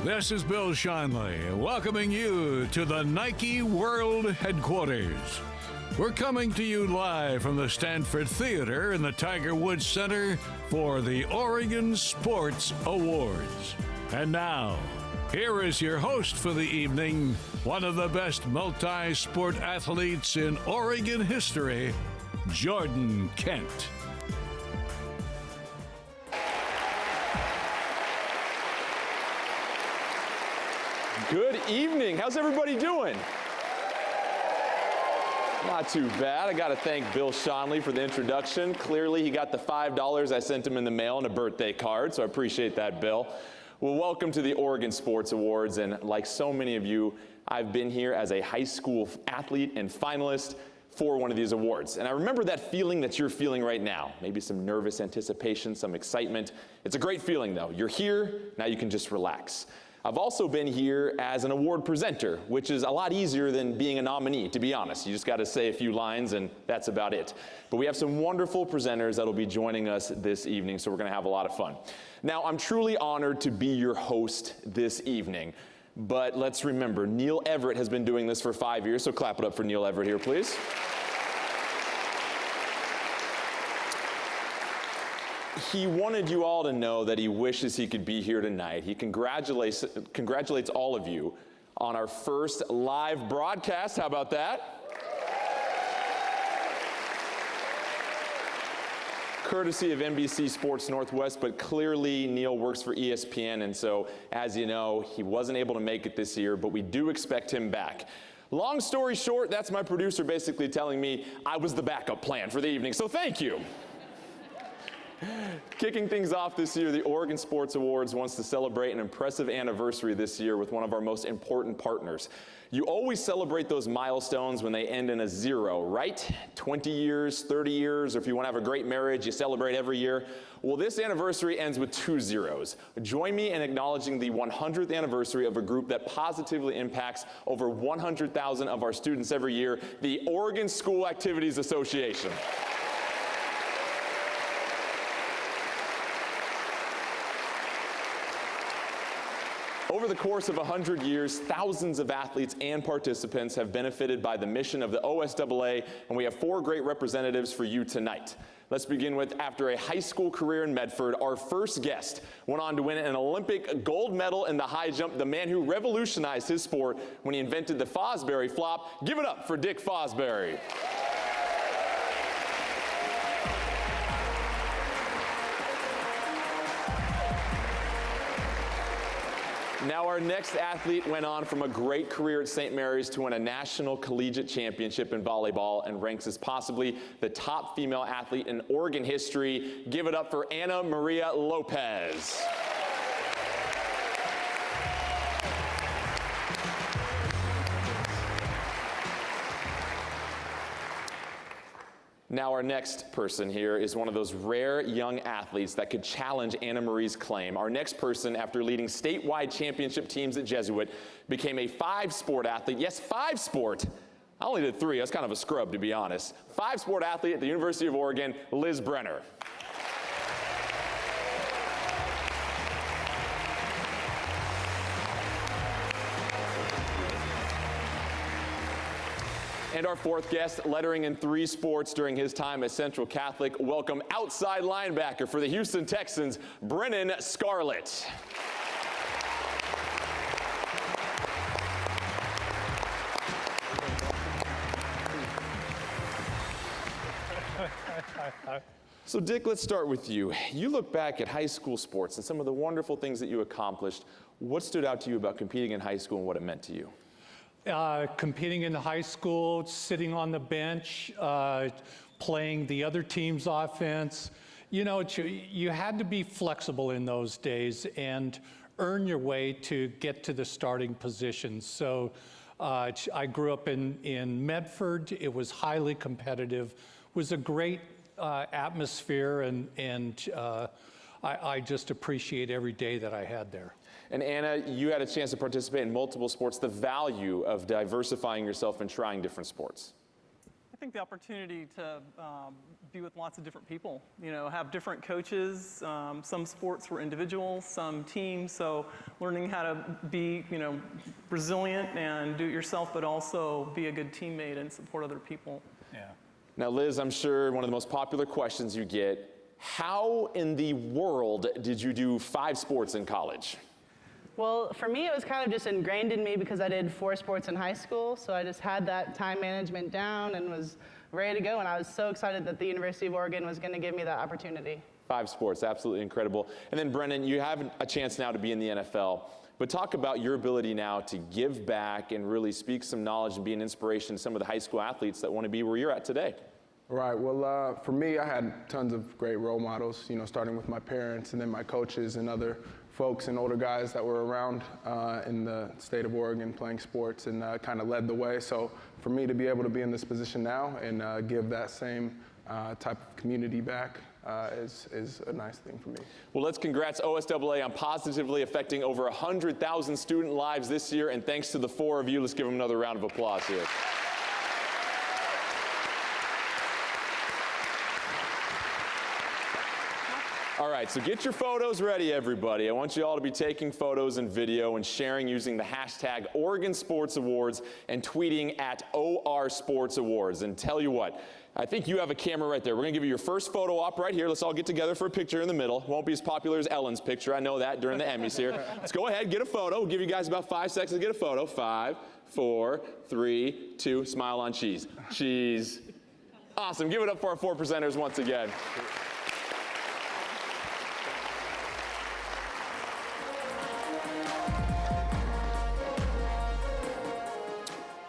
This is Bill Schonely, welcoming you to the Nike World Headquarters. We're coming to you live from the Stanford Theater in the Tiger Woods Center for the Oregon Sports Awards. And now, here is your host for the evening, one of the best multi-sport athletes in Oregon history, Jordan Kent. Good evening. How's everybody doing? Not too bad. I got to thank Bill Schonely for the introduction. Clearly, he got the $5 I sent him in the mail and a birthday card, so I appreciate that, Bill. Well, welcome to the Oregon Sports Awards, and like so many of you, I've been here as a high school athlete and finalist for one of these awards. And I remember that feeling that you're feeling right now. Maybe some nervous anticipation, some excitement. It's a great feeling, though. You're here, now you can just relax. I've also been here as an award presenter, which is a lot easier than being a nominee, to be honest. You just got to say a few lines, and that's about it. But we have some wonderful presenters that will be joining us this evening, so we're going to have a lot of fun. Now, I'm truly honored to be your host this evening. But let's remember, Neil Everett has been doing this for 5 years, so clap it up for Neil Everett here, please. He wanted you all to know that he wishes he could be here tonight. He congratulates all of you on our first live broadcast. How about that? Courtesy of NBC Sports Northwest, but clearly Neil works for ESPN, and so, as you know, he wasn't able to make it this year, but we do expect him back. Long story short, that's my producer basically telling me I was the backup plan for the evening, so thank you. Kicking things off this year, the Oregon Sports Awards wants to celebrate an impressive anniversary this year with one of our most important partners. You always celebrate those milestones when they end in a zero, right? 20 years, 30 years, or if you want to have a great marriage, you celebrate every year. Well, this anniversary ends with 2 zeros. Join me in acknowledging the 100th anniversary of a group that positively impacts over 100,000 of our students every year, the Oregon School Activities Association. Over the course of 100 years, thousands of athletes and participants have benefited by the mission of the OSAA, and we have 4 great representatives for you tonight. Let's begin with, after a high school career in Medford, our first guest went on to win an Olympic gold medal in the high jump, the man who revolutionized his sport when he invented the Fosbury flop. Give it up for Dick Fosbury. Now, our next athlete went on from a great career at St. Mary's to win a national collegiate championship in volleyball and ranks as possibly the top female athlete in Oregon history. Give it up for Ana Maria Lopez. Now, our next person here is one of those rare young athletes that could challenge Ana Marie's claim. Our next person, after leading statewide championship teams at Jesuit, became a 5-sport athlete. Yes, 5-sport. I only did 3. That's kind of a scrub, to be honest. 5-sport athlete at the University of Oregon, Liz Brenner. And our 4th guest, lettering in 3 sports during his time at Central Catholic, welcome outside linebacker for the Houston Texans, Brennan Scarlett. So Dick, let's start with you. You look back at high school sports and some of the wonderful things that you accomplished. What stood out to you about competing in high school and what it meant to you? Competing in high school, sitting on the bench, playing the other team's offense. You know, you had to be flexible in those days and earn your way to get to the starting position. So I grew up in Medford. It was highly competitive. It was a great atmosphere, and I just appreciate every day that I had there. And Ana, you had a chance to participate in multiple sports. The value of diversifying yourself and trying different sports. I think the opportunity to be with lots of different people, have different coaches. Some sports were individual, some teams. So learning how to be, resilient and do it yourself, but also be a good teammate and support other people. Yeah. Now, Liz, I'm sure one of the most popular questions you get, how in the world did you do 5 sports in college? Well, for me, it was kind of just ingrained in me because I did 4 sports in high school, so I just had that time management down and was ready to go, and I was so excited that the University of Oregon was going to give me that opportunity. 5 sports, absolutely incredible. And then, Brennan, you have a chance now to be in the NFL, but talk about your ability now to give back and really speak some knowledge and be an inspiration to some of the high school athletes that want to be where you're at today. Right. Well, for me, I had tons of great role models, starting with my parents and then my coaches and other folks and older guys that were around in the state of Oregon playing sports and kind of led the way. So for me to be able to be in this position now and give that same type of community back is a nice thing for me. Well, let's congrats OSAA on positively affecting over 100,000 student lives this year, and thanks to the 4 of you, let's give them another round of applause here. All right, so get your photos ready, everybody. I want you all to be taking photos and video and sharing using the hashtag Oregon Sports Awards and tweeting at OR Sports Awards. And tell you what, I think you have a camera right there. We're going to give you your first photo op right here. Let's all get together for a picture in the middle. Won't be as popular as Ellen's picture. I know that during the Emmys here. Let's go ahead, get a photo. We'll give you guys about 5 seconds to get a photo. 5, 4, 3, 2, smile on cheese. Cheese. Awesome. Give it up for our 4 presenters once again.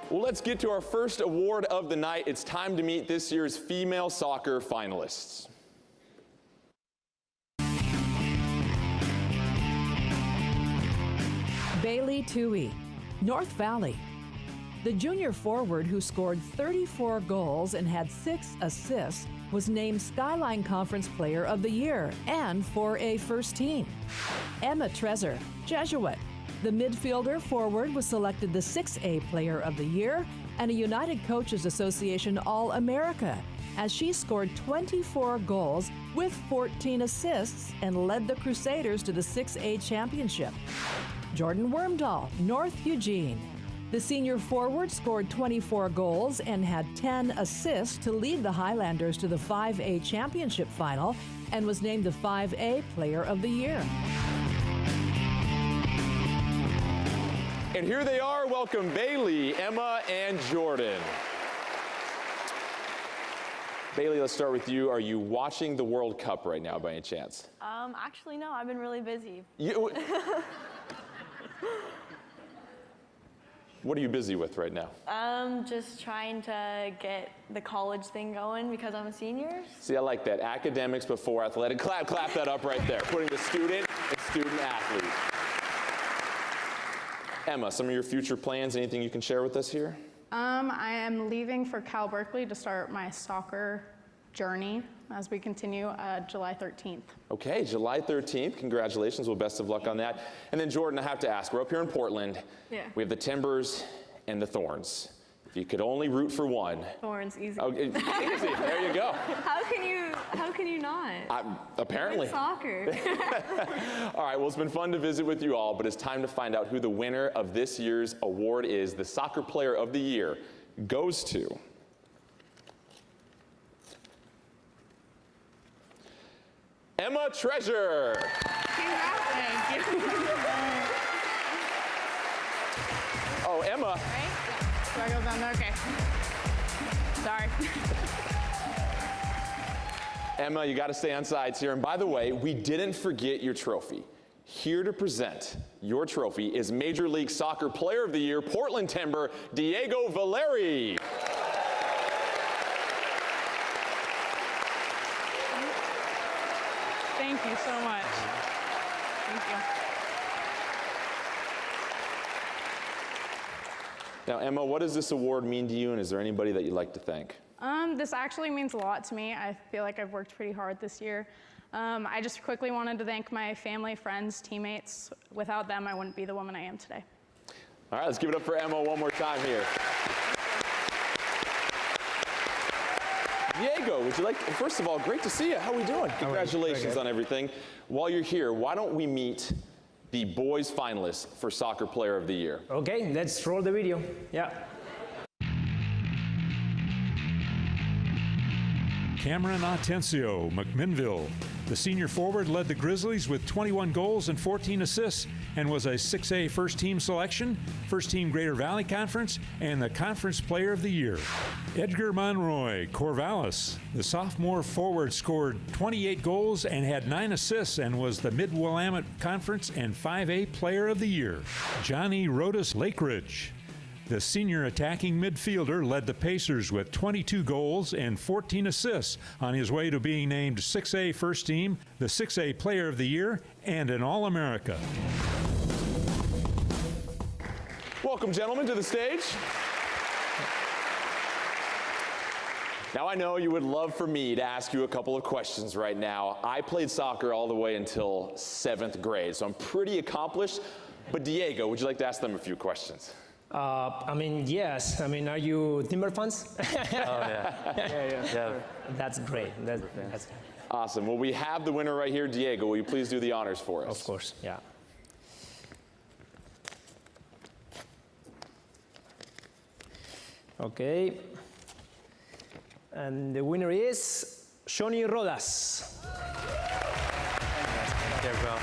Well, let's get to our first award of the night. It's time to meet this year's female soccer finalists. Bailey Toohey, North Valley. The junior forward who scored 34 goals and had 6 assists was named Skyline Conference Player of the Year and 4A First Team. Emma Trezor, Jesuit. The midfielder forward was selected the 6A Player of the Year and a United Coaches Association All-America as she scored 24 goals with 14 assists and led the Crusaders to the 6A Championship. Jordan Wormdahl, North Eugene. The senior forward scored 24 goals and had 10 assists to lead the Highlanders to the 5A Championship final and was named the 5A Player of the Year. And here they are. Welcome Bailey, Emma, and Jordan. Bailey, let's start with you. Are you watching the World Cup right now by any chance? Actually, no. I've been really busy. What are you busy with right now? Just trying to get the college thing going because I'm a senior. See, I like that. Academics before athletic. Clap that up right there. Putting the student and student athlete. Emma, some of your future plans, anything you can share with us here? I am leaving for Cal Berkeley to start my soccer journey as we continue July 13th. Okay, July 13th. Congratulations. Well, best of luck on that. And then, Jordan, I have to ask, we're up here in Portland. Yeah. We have the Timbers and the Thorns. If you could only root for one. Thorns, easy. Oh, easy. There you go. How can you not? Apparently. It's soccer. All right, well, it's been fun to visit with you all, but it's time to find out who the winner of this year's award is. The Soccer Player of the Year goes to Emma Trezor. Thank you. Oh, Emma. Right? Do I go down there? Okay. Sorry. Emma, you got to stay on sides here. And by the way, we didn't forget your trophy. Here to present your trophy is Major League Soccer Player of the Year, Portland Timber, Diego Valeri. Thank you so much. Thank you. Now, Emma, what does this award mean to you, and is there anybody that you'd like to thank? This actually means a lot to me. I feel like I've worked pretty hard this year. I just quickly wanted to thank my family, friends, teammates. Without them, I wouldn't be the woman I am today. All right, let's give it up for Emma one more time here. Diego, would you like, first of all, great to see you. How are we doing? Congratulations on everything. While you're here, why don't we meet the boys finalists for Soccer Player of the Year? Okay, let's roll the video. Yeah. Cameron Atencio, McMinnville. The senior forward led the Grizzlies with 21 goals and 14 assists and was a 6A first-team selection, first-team Greater Valley Conference, and the Conference Player of the Year. Edgar Monroy, Corvallis. The sophomore forward scored 28 goals and had 9 assists and was the Mid-Willamette Conference and 5A Player of the Year. Johnny Rodas Lakeridge. The senior attacking midfielder led the Pacers with 22 goals and 14 assists on his way to being named 6A First Team, the 6A Player of the Year, and an All-America. Welcome, gentlemen, to the stage. Now, I know you would love for me to ask you a couple of questions right now. I played soccer all the way until 7th grade, so I'm pretty accomplished. But Diego, would you like to ask them a few questions? I mean, yes. I mean, are you Timber fans? Oh, yeah. Yeah. That's great. That's Awesome. Well, we have the winner right here. Diego, will you please do the honors for us? Of course, yeah. Okay. And the winner is Johnny Rodas. There we go.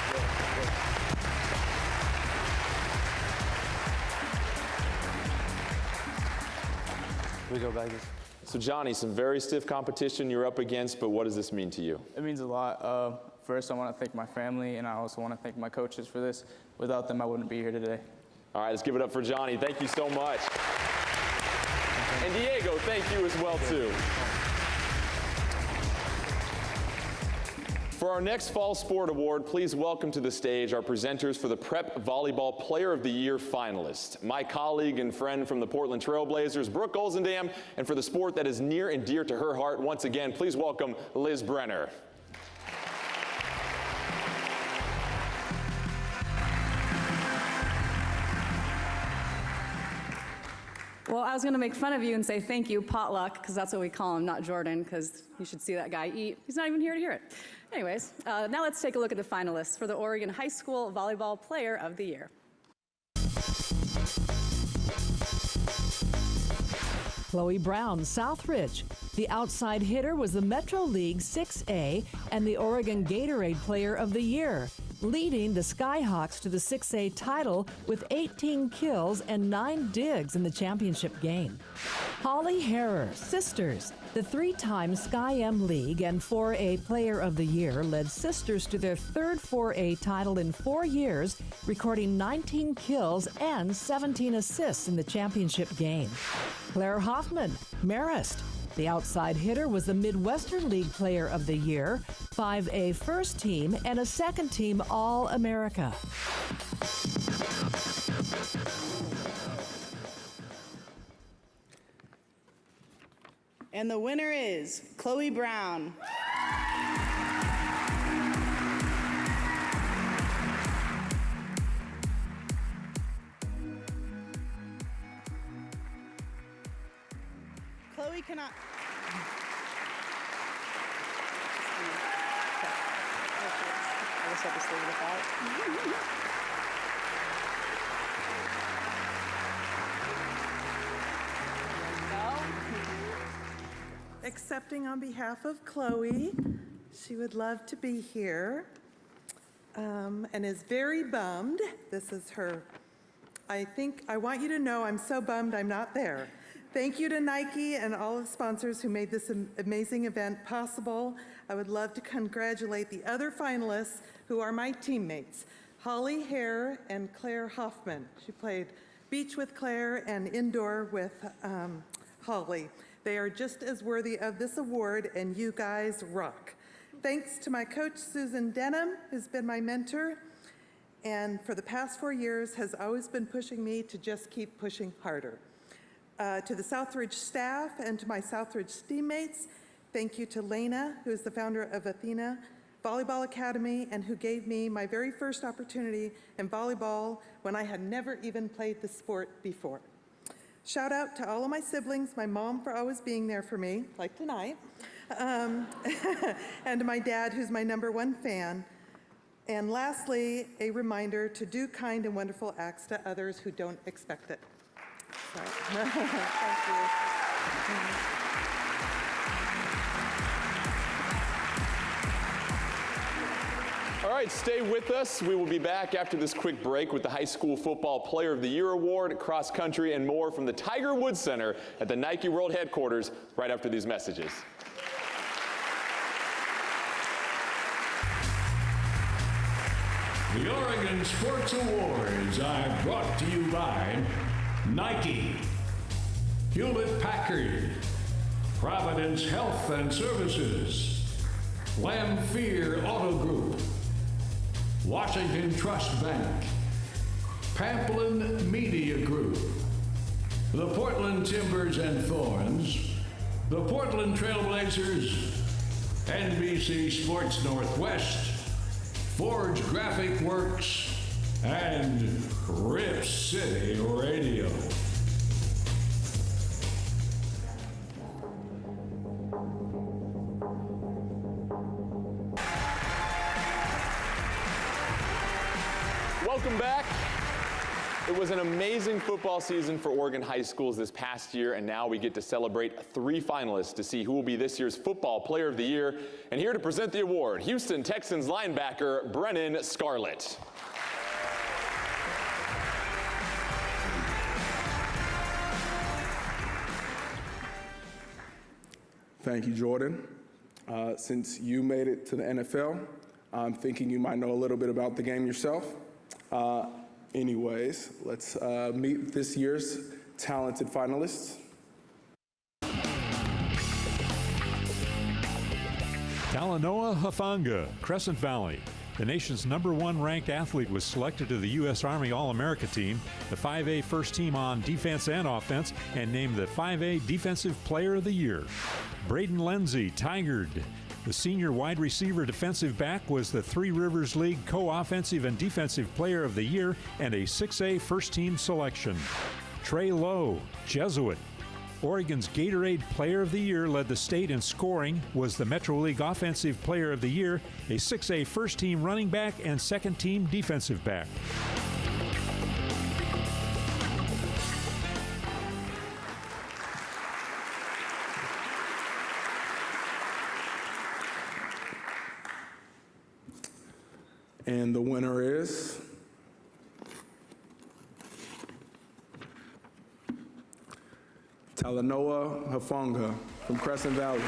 We go back. So Johnny, some very stiff competition you're up against, but what does this mean to you? It means a lot. First, I want to thank my family, and I also want to thank my coaches for this. Without them, I wouldn't be here today. All right, let's give it up for Johnny. Thank you so much. And Diego, thank you as well, too. For our next Fall Sport Award, please welcome to the stage our presenters for the Prep Volleyball Player of the Year finalist. My colleague and friend from the Portland Trail Blazers, Brooke Olzendam, and for the sport that is near and dear to her heart, once again, please welcome Liz Brenner. Well, I was going to make fun of you and say thank you, potluck, because that's what we call him, not Jordan, because you should see that guy eat. He's not even here to hear it. Anyways, now let's take a look at the finalists for the Oregon High School Volleyball Player of the Year. Chloe Brown, Southridge. The outside hitter was the Metro League 6A and the Oregon Gatorade Player of the Year, leading the Skyhawks to the 6A title with 18 kills and 9 digs in the championship game. Holly Harrer, Sisters. The 3-time Sky M League and 4A Player of the Year led Sisters to their 3rd 4A title in 4 years, recording 19 kills and 17 assists in the championship game. Claire Hoffman, Marist. The outside hitter was the Midwestern League Player of the Year, 5A First Team, and a 2nd Team All-America. And the winner is Chloe Brown. Chloe cannot. I guess I'll just leave it at that. Accepting on behalf of Chloe. She would love to be here and is very bummed. This is her. I want you to know I'm so bummed I'm not there. Thank you to Nike and all of the sponsors who made this amazing event possible. I would love to congratulate the other finalists who are my teammates, Holly Hare and Claire Hoffman. She played beach with Claire and indoor with Holly. They are just as worthy of this award, and you guys rock. Thanks to my coach, Susan Denham, who's been my mentor, and for the past 4 years has always been pushing me to just keep pushing harder. To the Southridge staff and to my Southridge teammates, thank you to Lena, who is the founder of Athena Volleyball Academy and who gave me my very first opportunity in volleyball when I had never even played the sport before. Shout out to all of my siblings, my mom for always being there for me, like tonight, and my dad, who's my #1 fan. And lastly, a reminder to do kind and wonderful acts to others who don't expect it. So, thank you. All right, stay with us. We will be back after this quick break with the High School Football Player of the Year Award, cross country, and more from the Tiger Woods Center at the Nike World Headquarters right after these messages. The Oregon Sports Awards are brought to you by Nike, Hewlett-Packard, Providence Health and Services, Lamphere Auto Group, Washington Trust Bank, Pamplin Media Group, the Portland Timbers and Thorns, the Portland Trailblazers, NBC Sports Northwest, Forge Graphic Works, and Rip City Radio. Welcome back. It was an amazing football season for Oregon high schools this past year, and now we get to celebrate 3 finalists to see who will be this year's Football Player of the Year. And here to present the award, Houston Texans linebacker Brennan Scarlett. Thank you, Jordan. Since you made it to the NFL, I'm thinking you might know a little bit about the game yourself. Anyways, let's meet this year's talented finalists. Talanoa Hufanga, Crescent Valley. The nation's #1 ranked athlete was selected to the U.S. Army All-America team, the 5A first team on defense and offense, and named the 5A Defensive Player of the Year. Braden Lenzy, Tigard. The senior wide receiver defensive back was the Three Rivers League co-offensive and defensive player of the year and a 6A first team selection. Trey Lowe, Jesuit. Oregon's Gatorade Player of the Year, led the state in scoring, was the Metro League Offensive Player of the Year, a 6A first team running back and second team defensive back. And the winner is Talanoa Hufanga from Crescent Valley.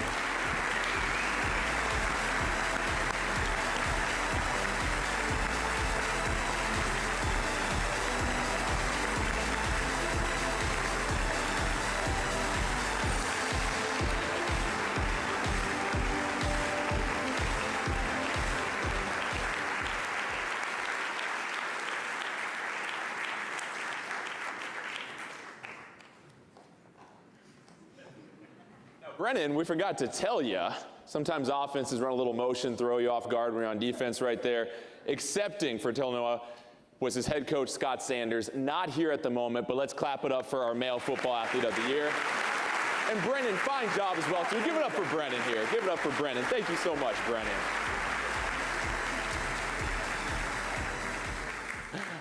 Brennan, we forgot to tell you, sometimes offenses run a little motion, throw you off guard when you're on defense right there. Accepting for Talanoa was his head coach, Scott Sanders. Not here at the moment, but let's clap it up for our male football athlete of the year. And Brennan, fine job as well. So give it up for Brennan here. Give it up for Brennan. Thank you so much, Brennan.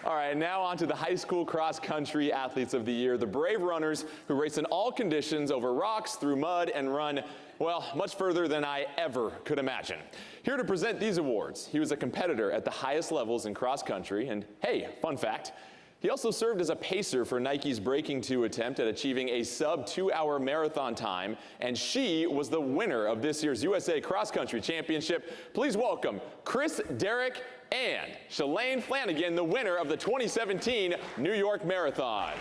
All right, now on to the high school cross-country athletes of the year, the brave runners who race in all conditions over rocks, through mud, and run, well, much further than I ever could imagine. Here to present these awards, he was a competitor at the highest levels in cross-country, and hey, fun fact, he also served as a pacer for Nike's Breaking 2 attempt at achieving a sub-2-hour marathon time, and she was the winner of this year's USA Cross Country Championship. Please welcome Chris Derrick and Shalane Flanagan, the winner of the 2017 New York Marathon.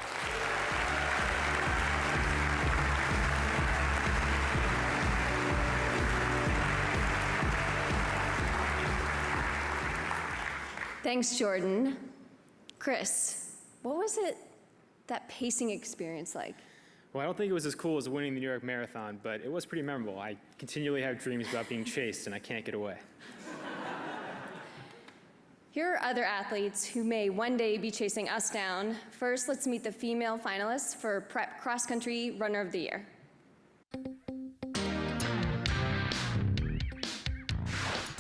Thanks, Jordan. Chris, what was that pacing experience like? Well, I don't think it was as cool as winning the New York Marathon, but it was pretty memorable. I continually have dreams about being chased, and I can't get away. Here are other athletes who may one day be chasing us down. First, let's meet the female finalists for Prep Cross Country Runner of the Year.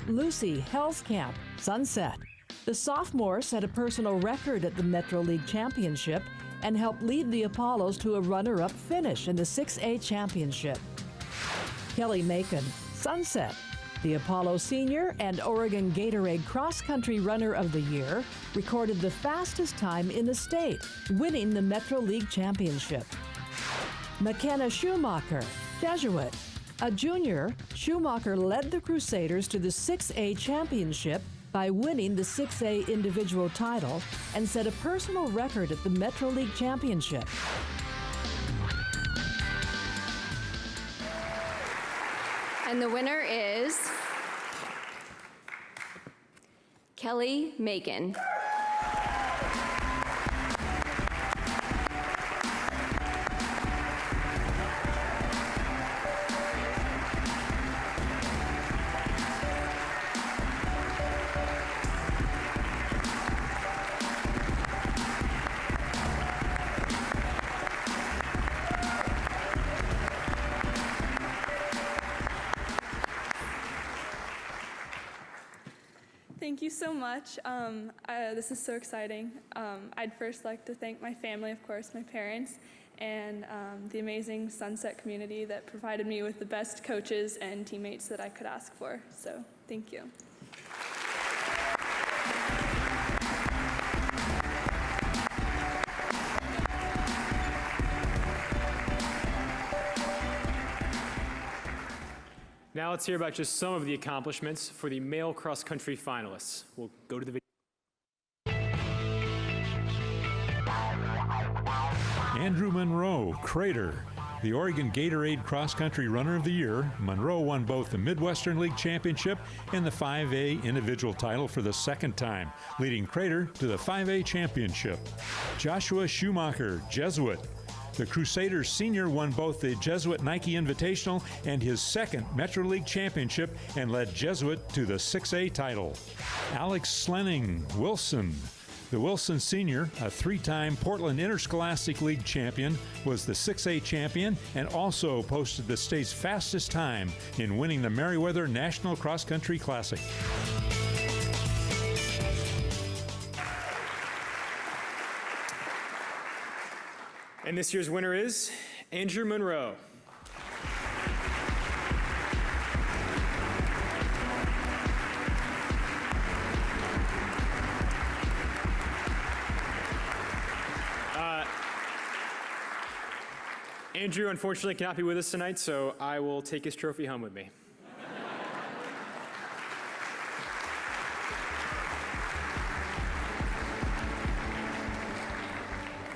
Lucy Helskamp, Sunset. The sophomore set a personal record at the Metro League Championship and helped lead the Apollos to a runner-up finish in the 6A Championship. Kelly Macon, Sunset. The Apollo Senior and Oregon Gatorade Cross Country Runner of the Year recorded the fastest time in the state, winning the Metro League Championship. McKenna Schumacher, Jesuit. A junior, Schumacher led the Crusaders to the 6A Championship by winning the 6A individual title and set a personal record at the Metro League Championship. And the winner is Kelly Macon. Thank you so much. This is so exciting. I'd first like to thank my family, of course, my parents, and the amazing Sunset community that provided me with the best coaches and teammates that I could ask for. So, thank you. Now let's hear about just some of the accomplishments for the male cross-country finalists. We'll go to the video. Andrew Monroe, Crater. The Oregon Gatorade Cross Country Runner of the Year, Monroe won both the Midwestern League Championship and the 5A individual title for the second time, leading Crater to the 5A Championship. Joshua Schumacher, Jesuit. The Crusaders senior won both the Jesuit Nike Invitational and his second Metro League Championship and led Jesuit to the 6A title. Alex Slenning, Wilson. The Wilson senior, a three-time Portland Interscholastic League champion, was the 6A champion and also posted the state's fastest time in winning the Merriweather National Cross Country Classic. And this year's winner is Andrew Monroe. Andrew unfortunately cannot be with us tonight, so I will take his trophy home with me.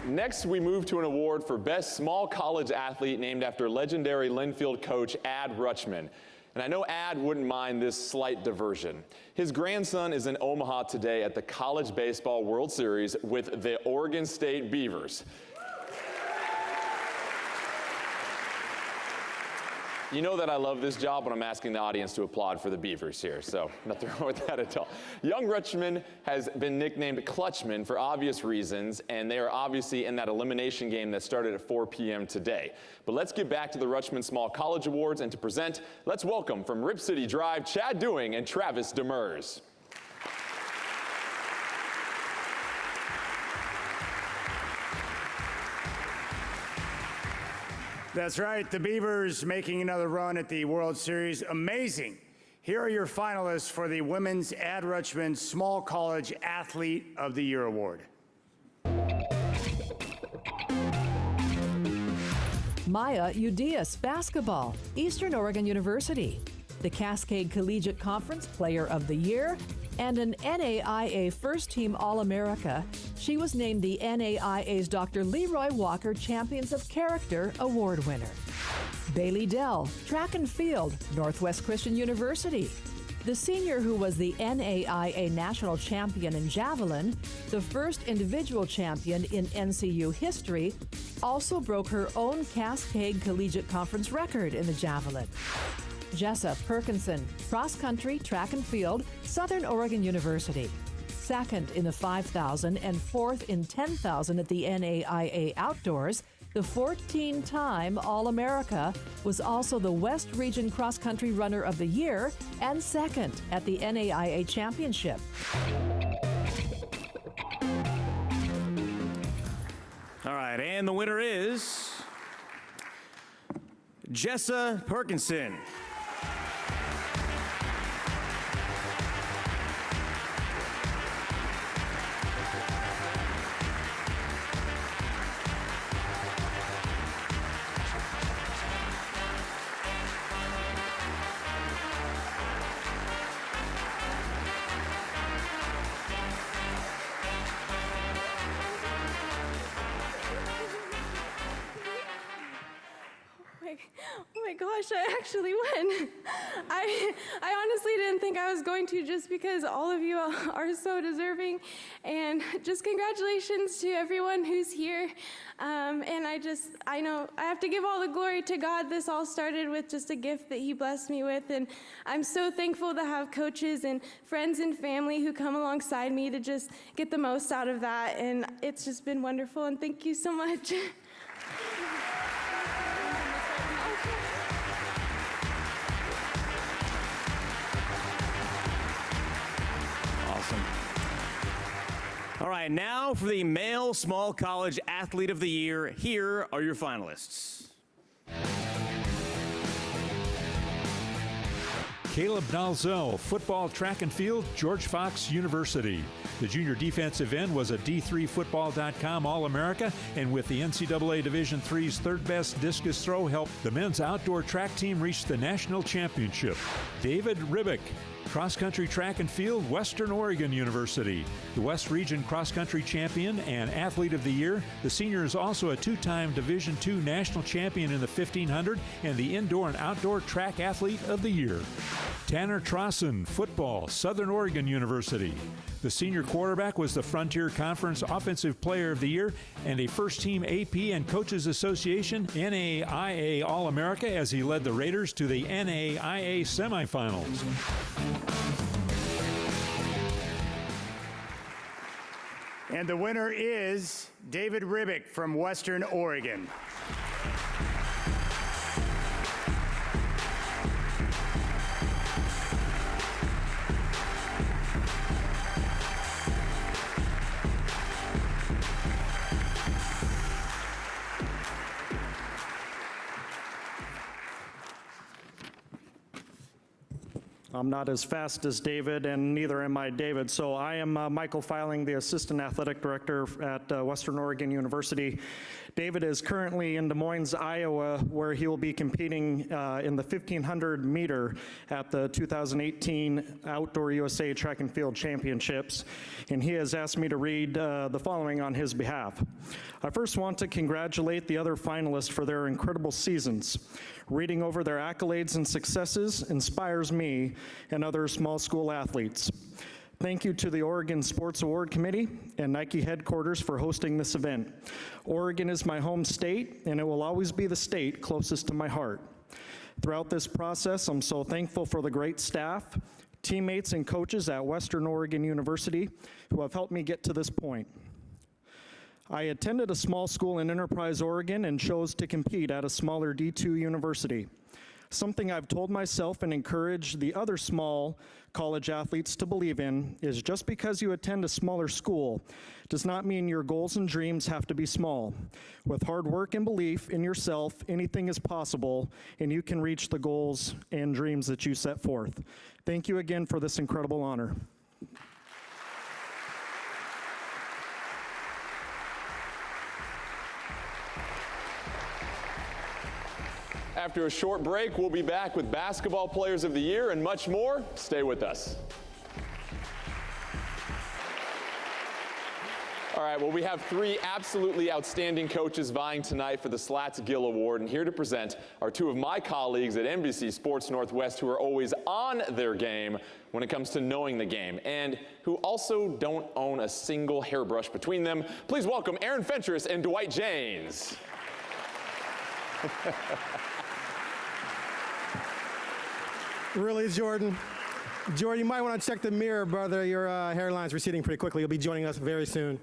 Next, we move to an award for Best Small College Athlete named after legendary Linfield coach Ad Rutschman. And I know Ad wouldn't mind this slight diversion. His grandson is in Omaha today at the College Baseball World Series with the Oregon State Beavers. You know that I love this job when I'm asking the audience to applaud for the Beavers here, so nothing wrong with that at all. Young Rutschman has been nicknamed Clutchman for obvious reasons, and they are obviously in that elimination game that started at 4 p.m. today. But let's get back to the Rutschman Small College Awards, and to present, let's welcome from Rip City Drive, Chad Dewing and Travis Demers. That's right, the Beavers making another run at the World Series. Amazing. Here are your finalists for the Women's Ad Rutschman Small College Athlete of the Year Award. Maya Udias, basketball, Eastern Oregon University. The Cascade Collegiate Conference Player of the Year, and an NAIA First Team All-America, she was named the NAIA's Dr. Leroy Walker Champions of Character Award winner. Bailey Dell, track and field, Northwest Christian University. The senior who was the NAIA National Champion in javelin, the first individual champion in NCU history, also broke her own Cascade Collegiate Conference record in the javelin. Jessa Perkinson, cross country, track and field, Southern Oregon University. second in the 5,000 and fourth in 10,000 at the NAIA Outdoors, the 14-time All-America was also the West Region Cross Country Runner of the Year and second at the NAIA Championship. All right, and the winner is Jessa Perkinson. Oh my gosh, I actually won. I honestly didn't think I was going to, just because all of you are so deserving. And just congratulations to everyone who's here. And I know I have to give all the glory to God. This all started with just a gift that He blessed me with. And I'm so thankful to have coaches and friends and family who come alongside me to just get the most out of that. And it's just been wonderful. And thank you so much. Awesome. All right, now for the Male Small College Athlete of the Year. Here are your finalists. Caleb Nalzell, football, track and field, George Fox University. The junior defensive end was a D3Football.com All-America, and with the NCAA Division III's third best discus throw helped the men's outdoor track team reach the national championship. David Ribick, cross-country track and field, Western Oregon University. The West Region cross-country champion and athlete of the year. The senior is also a two-time Division II national champion in the 1500 and the indoor and outdoor track athlete of the year. Tanner Trosson, football, Southern Oregon University. The senior quarterback was the Frontier Conference Offensive Player of the Year and a first-team AP and Coaches Association NAIA All-America as he led the Raiders to the NAIA semifinals. And the winner is David Ribick from Western Oregon. I'm not as fast as David, and neither am I David. So I am Michael Filing, the Assistant Athletic Director at Western Oregon University. David is currently in Des Moines, Iowa, where he will be competing in the 1,500 meter at the 2018 Outdoor USA Track and Field Championships. And he has asked me to read the following on his behalf. I first want to congratulate the other finalists for their incredible seasons. Reading over their accolades and successes inspires me and other small school athletes. Thank you to the Oregon Sports Award Committee and Nike headquarters for hosting this event. Oregon is my home state, and it will always be the state closest to my heart. Throughout this process, I'm so thankful for the great staff, teammates, and coaches at Western Oregon University who have helped me get to this point. I attended a small school in Enterprise, Oregon, and chose to compete at a smaller D2 university. Something I've told myself and encouraged the other small college athletes to believe in is just because you attend a smaller school does not mean your goals and dreams have to be small. With hard work and belief in yourself, anything is possible, and you can reach the goals and dreams that you set forth. Thank you again for this incredible honor. After a short break, we'll be back with Basketball Players of the Year and much more. Stay with us. All right, well, we have three absolutely outstanding coaches vying tonight for the Slats Gill Award, and here to present are two of my colleagues at NBC Sports Northwest who are always on their game when it comes to knowing the game, and who also don't own a single hairbrush between them. Please welcome Aaron Fentress and Dwight Jaynes. Really, Jordan? Jordan, you might want to check the mirror, brother. Your hairline's receding pretty quickly. You'll be joining us very soon.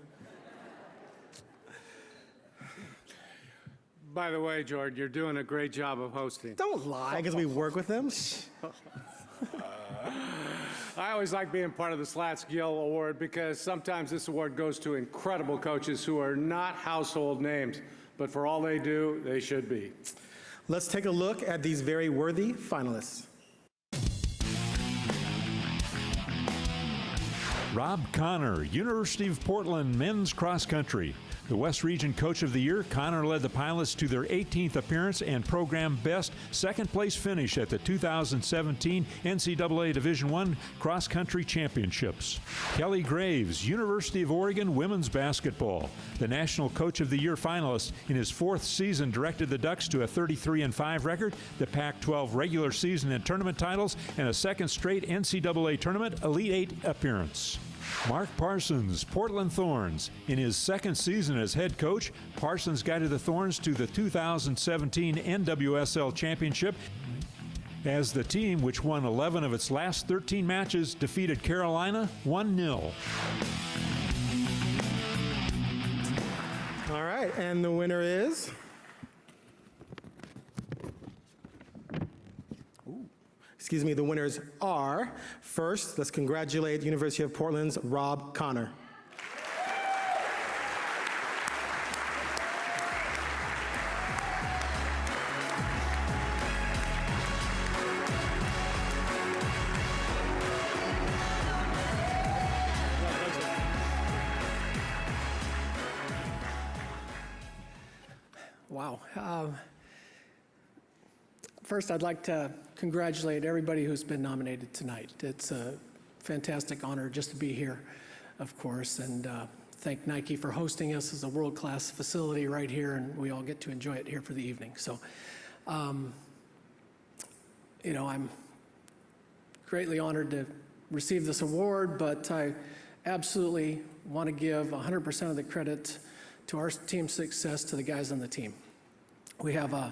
By the way, Jordan, you're doing a great job of hosting. Don't lie, because we work with them. I always like being part of the Slats Gill Award because sometimes this award goes to incredible coaches who are not household names, but for all they do, they should be. Let's take a look at these very worthy finalists. Rob Connor, University of Portland men's cross country. The West Region Coach of the Year, Connor led the pilots to their 18th appearance and program best second-place finish at the 2017 NCAA Division I Cross Country Championships. Kelly Graves, University of Oregon women's basketball. The National Coach of the Year finalist in his 4th season directed the Ducks to a 33-5 record, the Pac-12 regular season and tournament titles, and a second straight NCAA tournament Elite Eight appearance. Mark Parsons, Portland Thorns. In his 2nd season as head coach, Parsons guided the Thorns to the 2017 NWSL Championship as the team, which won 11 of its last 13 matches, defeated Carolina 1-0. All right, and the winner is? Excuse me, the winners are, first, let's congratulate University of Portland's Rob Connor. Wow. First, I'd like to congratulate everybody who's been nominated tonight. It's a fantastic honor just to be here, of course, and thank Nike for hosting us as a world-class facility right here, and we all get to enjoy it here for the evening. So, you know, I'm greatly honored to receive this award, but I absolutely want to give 100% of the credit to our team's success to the guys on the team. We have a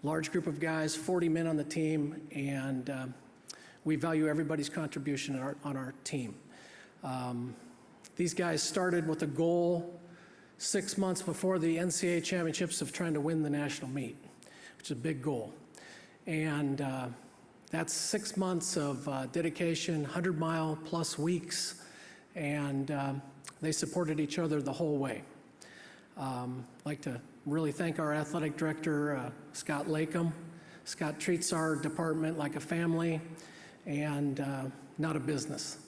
large group of guys, 40 men on the team, and we value everybody's contribution on our team. These guys started with a goal 6 months before the NCAA championships of trying to win the national meet, which is a big goal. And that's 6 months of dedication, 100-mile plus weeks, and they supported each other the whole way. I'd like to really thank our athletic director, Scott Lakem. Scott treats our department like a family and not a business.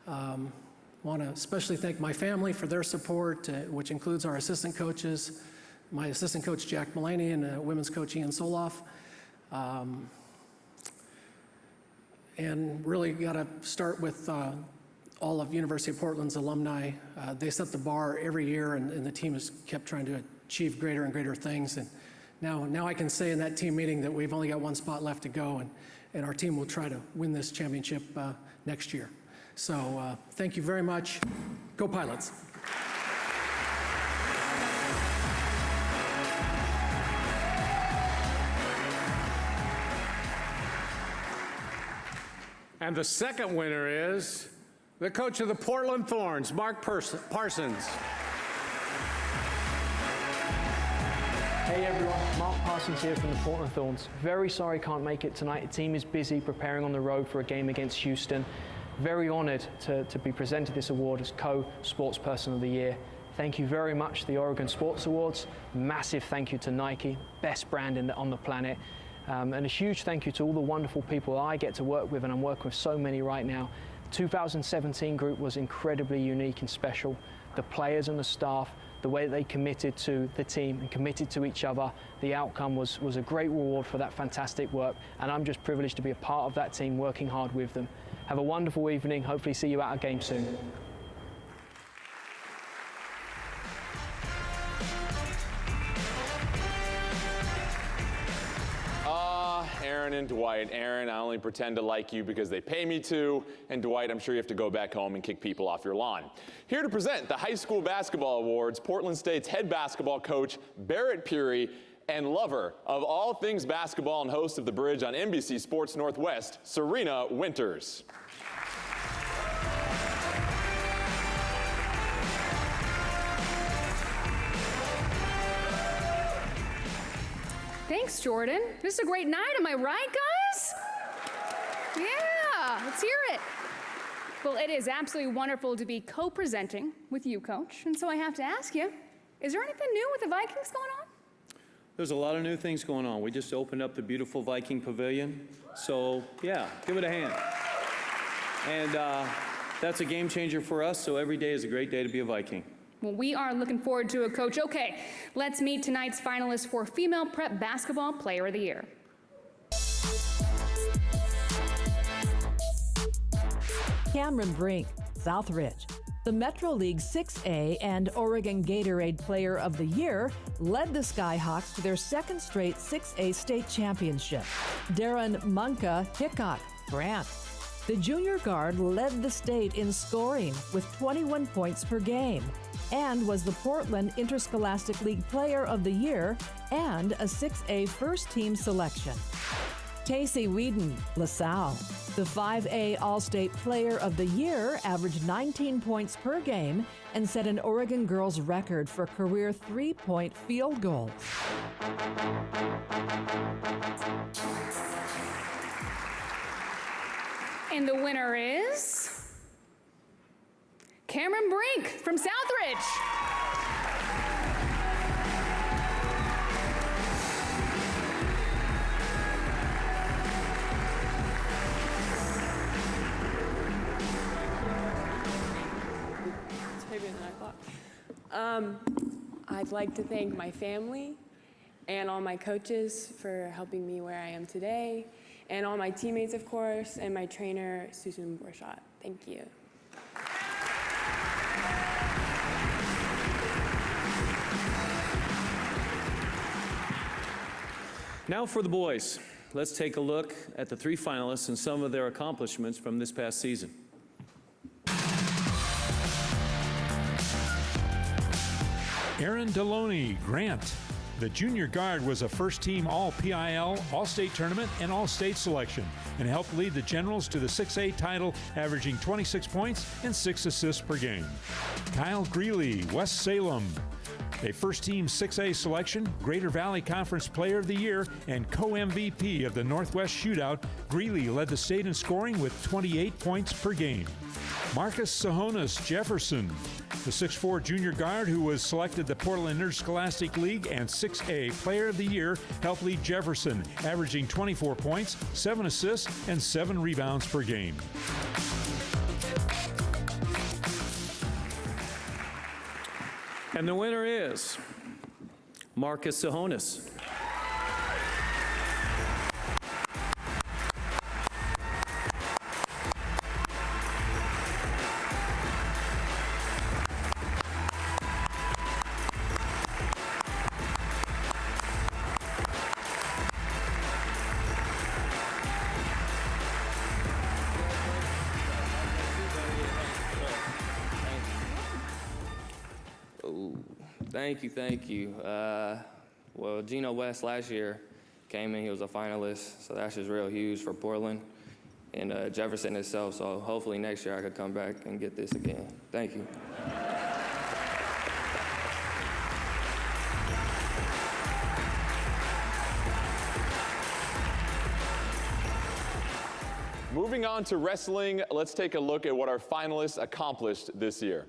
Want to especially thank my family for their support, which includes our assistant coaches, my assistant coach, Jack Mulaney, and women's coach, Ian Soloff. And really got to start with all of University of Portland's alumni. They set the bar every year, and the team has kept trying to achieve greater and greater things. And now I can say in that team meeting that we've only got one spot left to go, and our team will try to win this championship next year. So thank you very much. Go Pilots. And the second winner is the coach of the Portland Thorns, Mark Parsons. Hey everyone, Mark Parsons here from the Portland Thorns. Very sorry can't make it tonight. The team is busy preparing on the road for a game against Houston. Very honored to be presented this award as Co-Sportsperson of the Year. Thank you very much to the Oregon Sports Awards. Massive thank you to Nike, best brand on the planet. And a huge thank you to all the wonderful people I get to work with, and I'm working with so many right now. The 2017 group was incredibly unique and special. The players and the staff, the way they committed to the team and committed to each other, the outcome was a great reward for that fantastic work, and I'm just privileged to be a part of that team working hard with them. Have a wonderful evening. Hopefully see you at a game soon. Aaron and Dwight. Aaron, I only pretend to like you because they pay me to, and Dwight, I'm sure you have to go back home and kick people off your lawn. Here to present the High School Basketball Awards, Portland State's head basketball coach, Barrett Puri, and lover of all things basketball and host of The Bridge on NBC Sports Northwest, Serena Winters. Thanks, Jordan. This is a great night, am I right, guys? Yeah, let's hear it. Well, it is absolutely wonderful to be co-presenting with you, Coach. And so I have to ask you, is there anything new with the Vikings going on? There's a lot of new things going on. We just opened up the beautiful Viking Pavilion. So, yeah, give it a hand. And that's a game changer for us, so every day is a great day to be a Viking. Well, we are looking forward to it, Coach. Okay, let's meet tonight's finalists for Female Prep Basketball Player of the Year. Cameron Brink, Southridge. The Metro League 6A and Oregon Gatorade Player of the Year led the Skyhawks to their second straight 6A state championship. Darren Munka Hickok, Grant. The junior guard led the state in scoring with 21 points per game and was the Portland Interscholastic League Player of the Year and a 6A first-team selection. Tacey Whedon, LaSalle. The 5A All-State Player of the Year averaged 19 points per game and set an Oregon girls record for career three-point field goals. And the winner is Cameron Brink from Southridge. I'd like to thank my family and all my coaches for helping me where I am today, and all my teammates, of course, and my trainer, Susan Borchardt. Thank you. Now for the boys. Let's take a look at the three finalists and some of their accomplishments from this past season. Aaron Deloney, Grant. The junior guard was a first-team All-PIL, All-State Tournament, and All-State selection, and helped lead the Generals to the 6A title, averaging 26 points and 6 assists per game. Kyle Greeley, West Salem. A first-team 6A selection, Greater Valley Conference Player of the Year, and co-MVP of the Northwest Shootout, Greeley led the state in scoring with 28 points per game. Marcus Sahonis Jefferson, the 6'4" junior guard who was selected the Portland Interscholastic League and 6A Player of the Year, helped lead Jefferson, averaging 24 points, 7 assists, and 7 rebounds per game. And the winner is Marcus Sahonis. Thank you. Well, Gino West last year came in, he was a finalist, so that's just real huge for Portland and Jefferson itself, so hopefully next year I could come back and get this again. Thank you. Moving on to wrestling, let's take a look at what our finalists accomplished this year.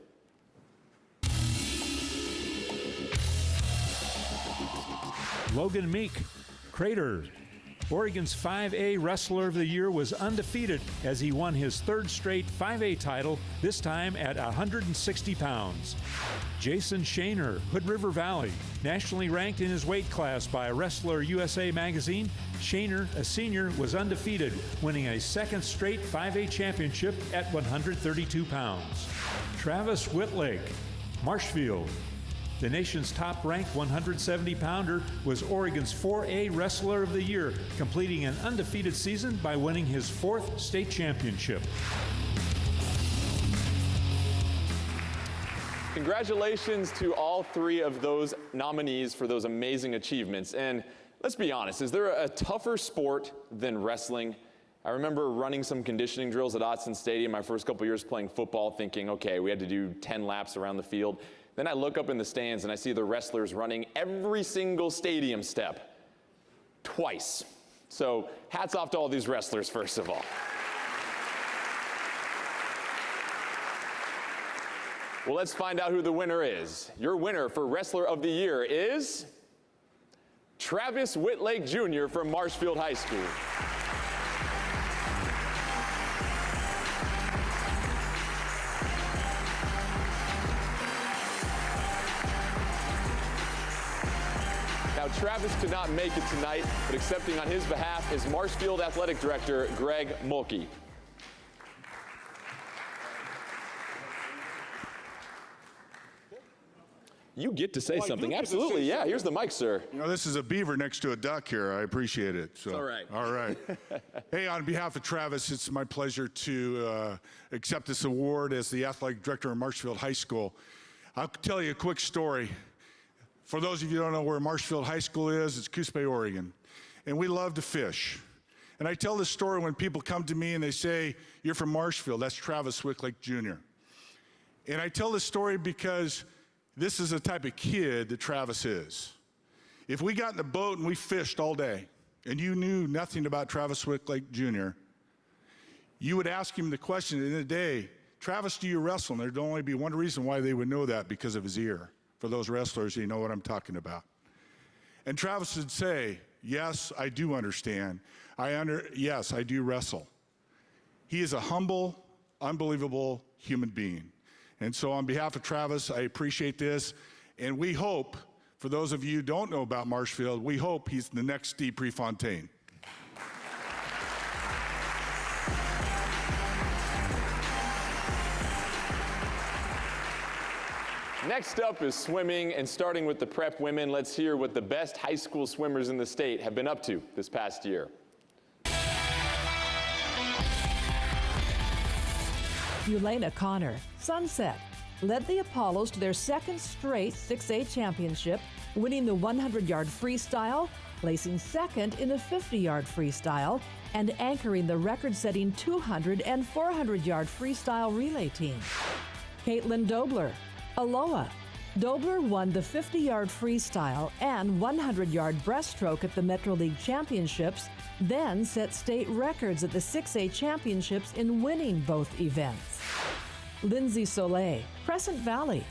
Logan Meek, Crater. Oregon's 5A Wrestler of the Year was undefeated as he won his third straight 5A title, this time at 160 pounds. Jason Shaner, Hood River Valley. Nationally ranked in his weight class by Wrestler USA magazine, Shaner, a senior, was undefeated, winning a second straight 5A championship at 132 pounds. Travis Whitlake, Marshfield. The nation's top-ranked 170-pounder was Oregon's 4A Wrestler of the Year, completing an undefeated season by winning his fourth state championship. Congratulations to all three of those nominees for those amazing achievements. And let's be honest, is there a tougher sport than wrestling? I remember running some conditioning drills at Autzen Stadium my first couple years playing football, thinking, okay, we had to do 10 laps around the field. Then I look up in the stands and I see the wrestlers running every single stadium step twice. So hats off to all these wrestlers, first of all. Well, let's find out who the winner is. Your winner for Wrestler of the Year is Travis Whitlake Jr. from Marshfield High School. Now, Travis could not make it tonight, but accepting on his behalf is Marshfield Athletic Director Greg Mulkey. You get to say something. Absolutely, yeah. Here's the mic, sir. You know, this is a beaver next to a duck here. I appreciate it. So, all right. All right. Hey, on behalf of Travis, it's my pleasure to accept this award as the athletic director of Marshfield High School. I'll tell you a quick story. For those of you who don't know where Marshfield High School is, it's Coos Bay, Oregon. And we love to fish. And I tell this story when people come to me and they say, "You're from Marshfield." That's Travis Whitlake Jr. And I tell this story because this is the type of kid that Travis is. If we got in a boat and we fished all day, and you knew nothing about Travis Whitlake Jr., you would ask him the question at the end of the day, "Travis, do you wrestle?" And there'd only be one reason why they would know that, because of his ear. For those wrestlers, you know what I'm talking about. And Travis would say, "Yes, I do understand. Yes, I do wrestle." He is a humble, unbelievable human being. And so on behalf of Travis, I appreciate this. And we hope, for those of you who don't know about Marshfield, we hope he's the next Steve Prefontaine. Next up is swimming, and starting with the prep women, let's hear what the best high school swimmers in the state have been up to this past year. Eulena Connor, Sunset, led the Apollos to their second straight 6A championship, winning the 100-yard freestyle, placing second in the 50-yard freestyle, and anchoring the record-setting 200 and 400-yard freestyle relay team. Caitlin Dobler, Aloha. Dobler won the 50-yard freestyle and 100-yard breaststroke at the Metro League Championships, then set state records at the 6A Championships in winning both events. Lindsay Soleil, Crescent Valley.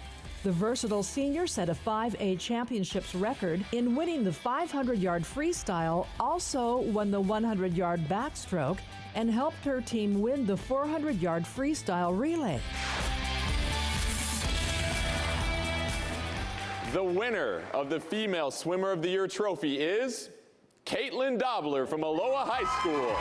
The versatile senior set a 5A Championships record in winning the 500-yard freestyle, also won the 100-yard backstroke, and helped her team win the 400-yard freestyle relay. The winner of the Female Swimmer of the Year trophy is Caitlin Dobler from Aloha High School.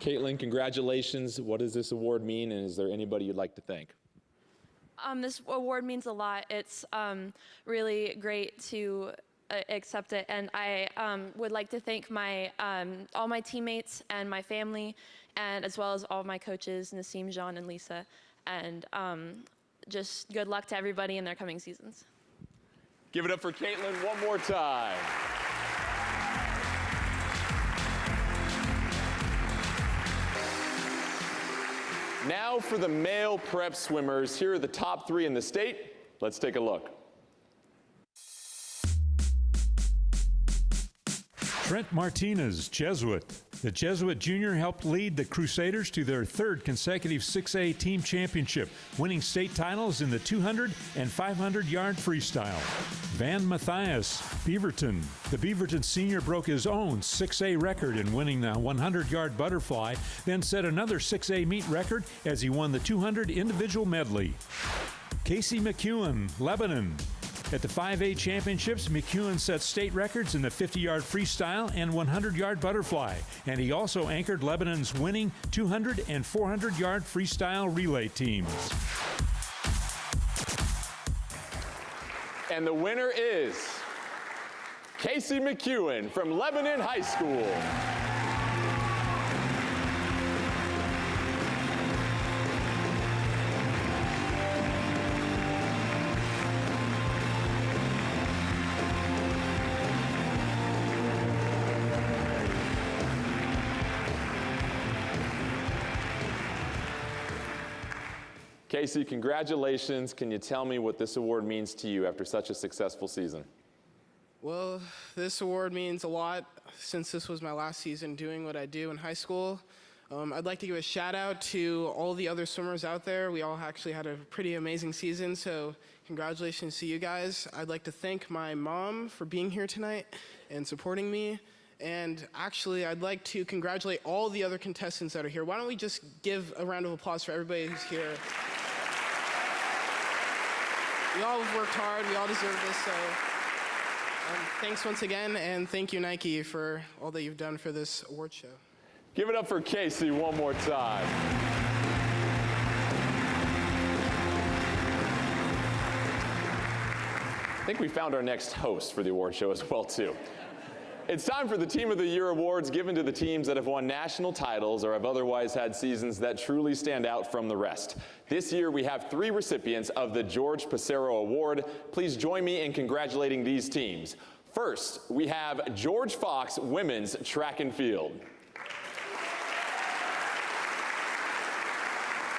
Caitlin, congratulations. What does this award mean, and is there anybody you'd like to thank? This award means a lot. It's really great to accept it, and I would like to thank my all my teammates and my family, and as well as all my coaches, Nassim, Jean, and Lisa, and just good luck to everybody in their coming seasons. Give it up for Caitlin one more time. Now for the male prep swimmers. Here are the top three in the state. Let's take a look. Trent Martinez, Jesuit. The Jesuit junior helped lead the Crusaders to their third consecutive 6A team championship, winning state titles in the 200 and 500-yard freestyle. Van Matthias, Beaverton. The Beaverton senior broke his own 6A record in winning the 100-yard butterfly, then set another 6A meet record as he won the 200 individual medley. Casey McEwen, Lebanon. At the 5A championships, McEwen set state records in the 50-yard freestyle and 100-yard butterfly, and he also anchored Lebanon's winning 200 and 400-yard freestyle relay teams. And the winner is Casey McEwen from Lebanon High School. Casey, congratulations. Can you tell me what this award means to you after such a successful season? Well, this award means a lot since this was my last season doing what I do in high school. I'd like to give a shout out to all the other swimmers out there. We all actually had a pretty amazing season, so congratulations to you guys. I'd like to thank my mom for being here tonight and supporting me. And actually, I'd like to congratulate all the other contestants that are here. Why don't we just give a round of applause for everybody who's here? We all have worked hard. We all deserve this. So thanks once again, and thank you, Nike, for all that you've done for this award show. Give it up for Casey one more time. I think we found our next host for the award show as well, too. It's time for the Team of the Year awards given to the teams that have won national titles or have otherwise had seasons that truly stand out from the rest. This year we have 3 recipients of the George Passero Award. Please join me in congratulating these teams. First, we have George Fox Women's Track and Field.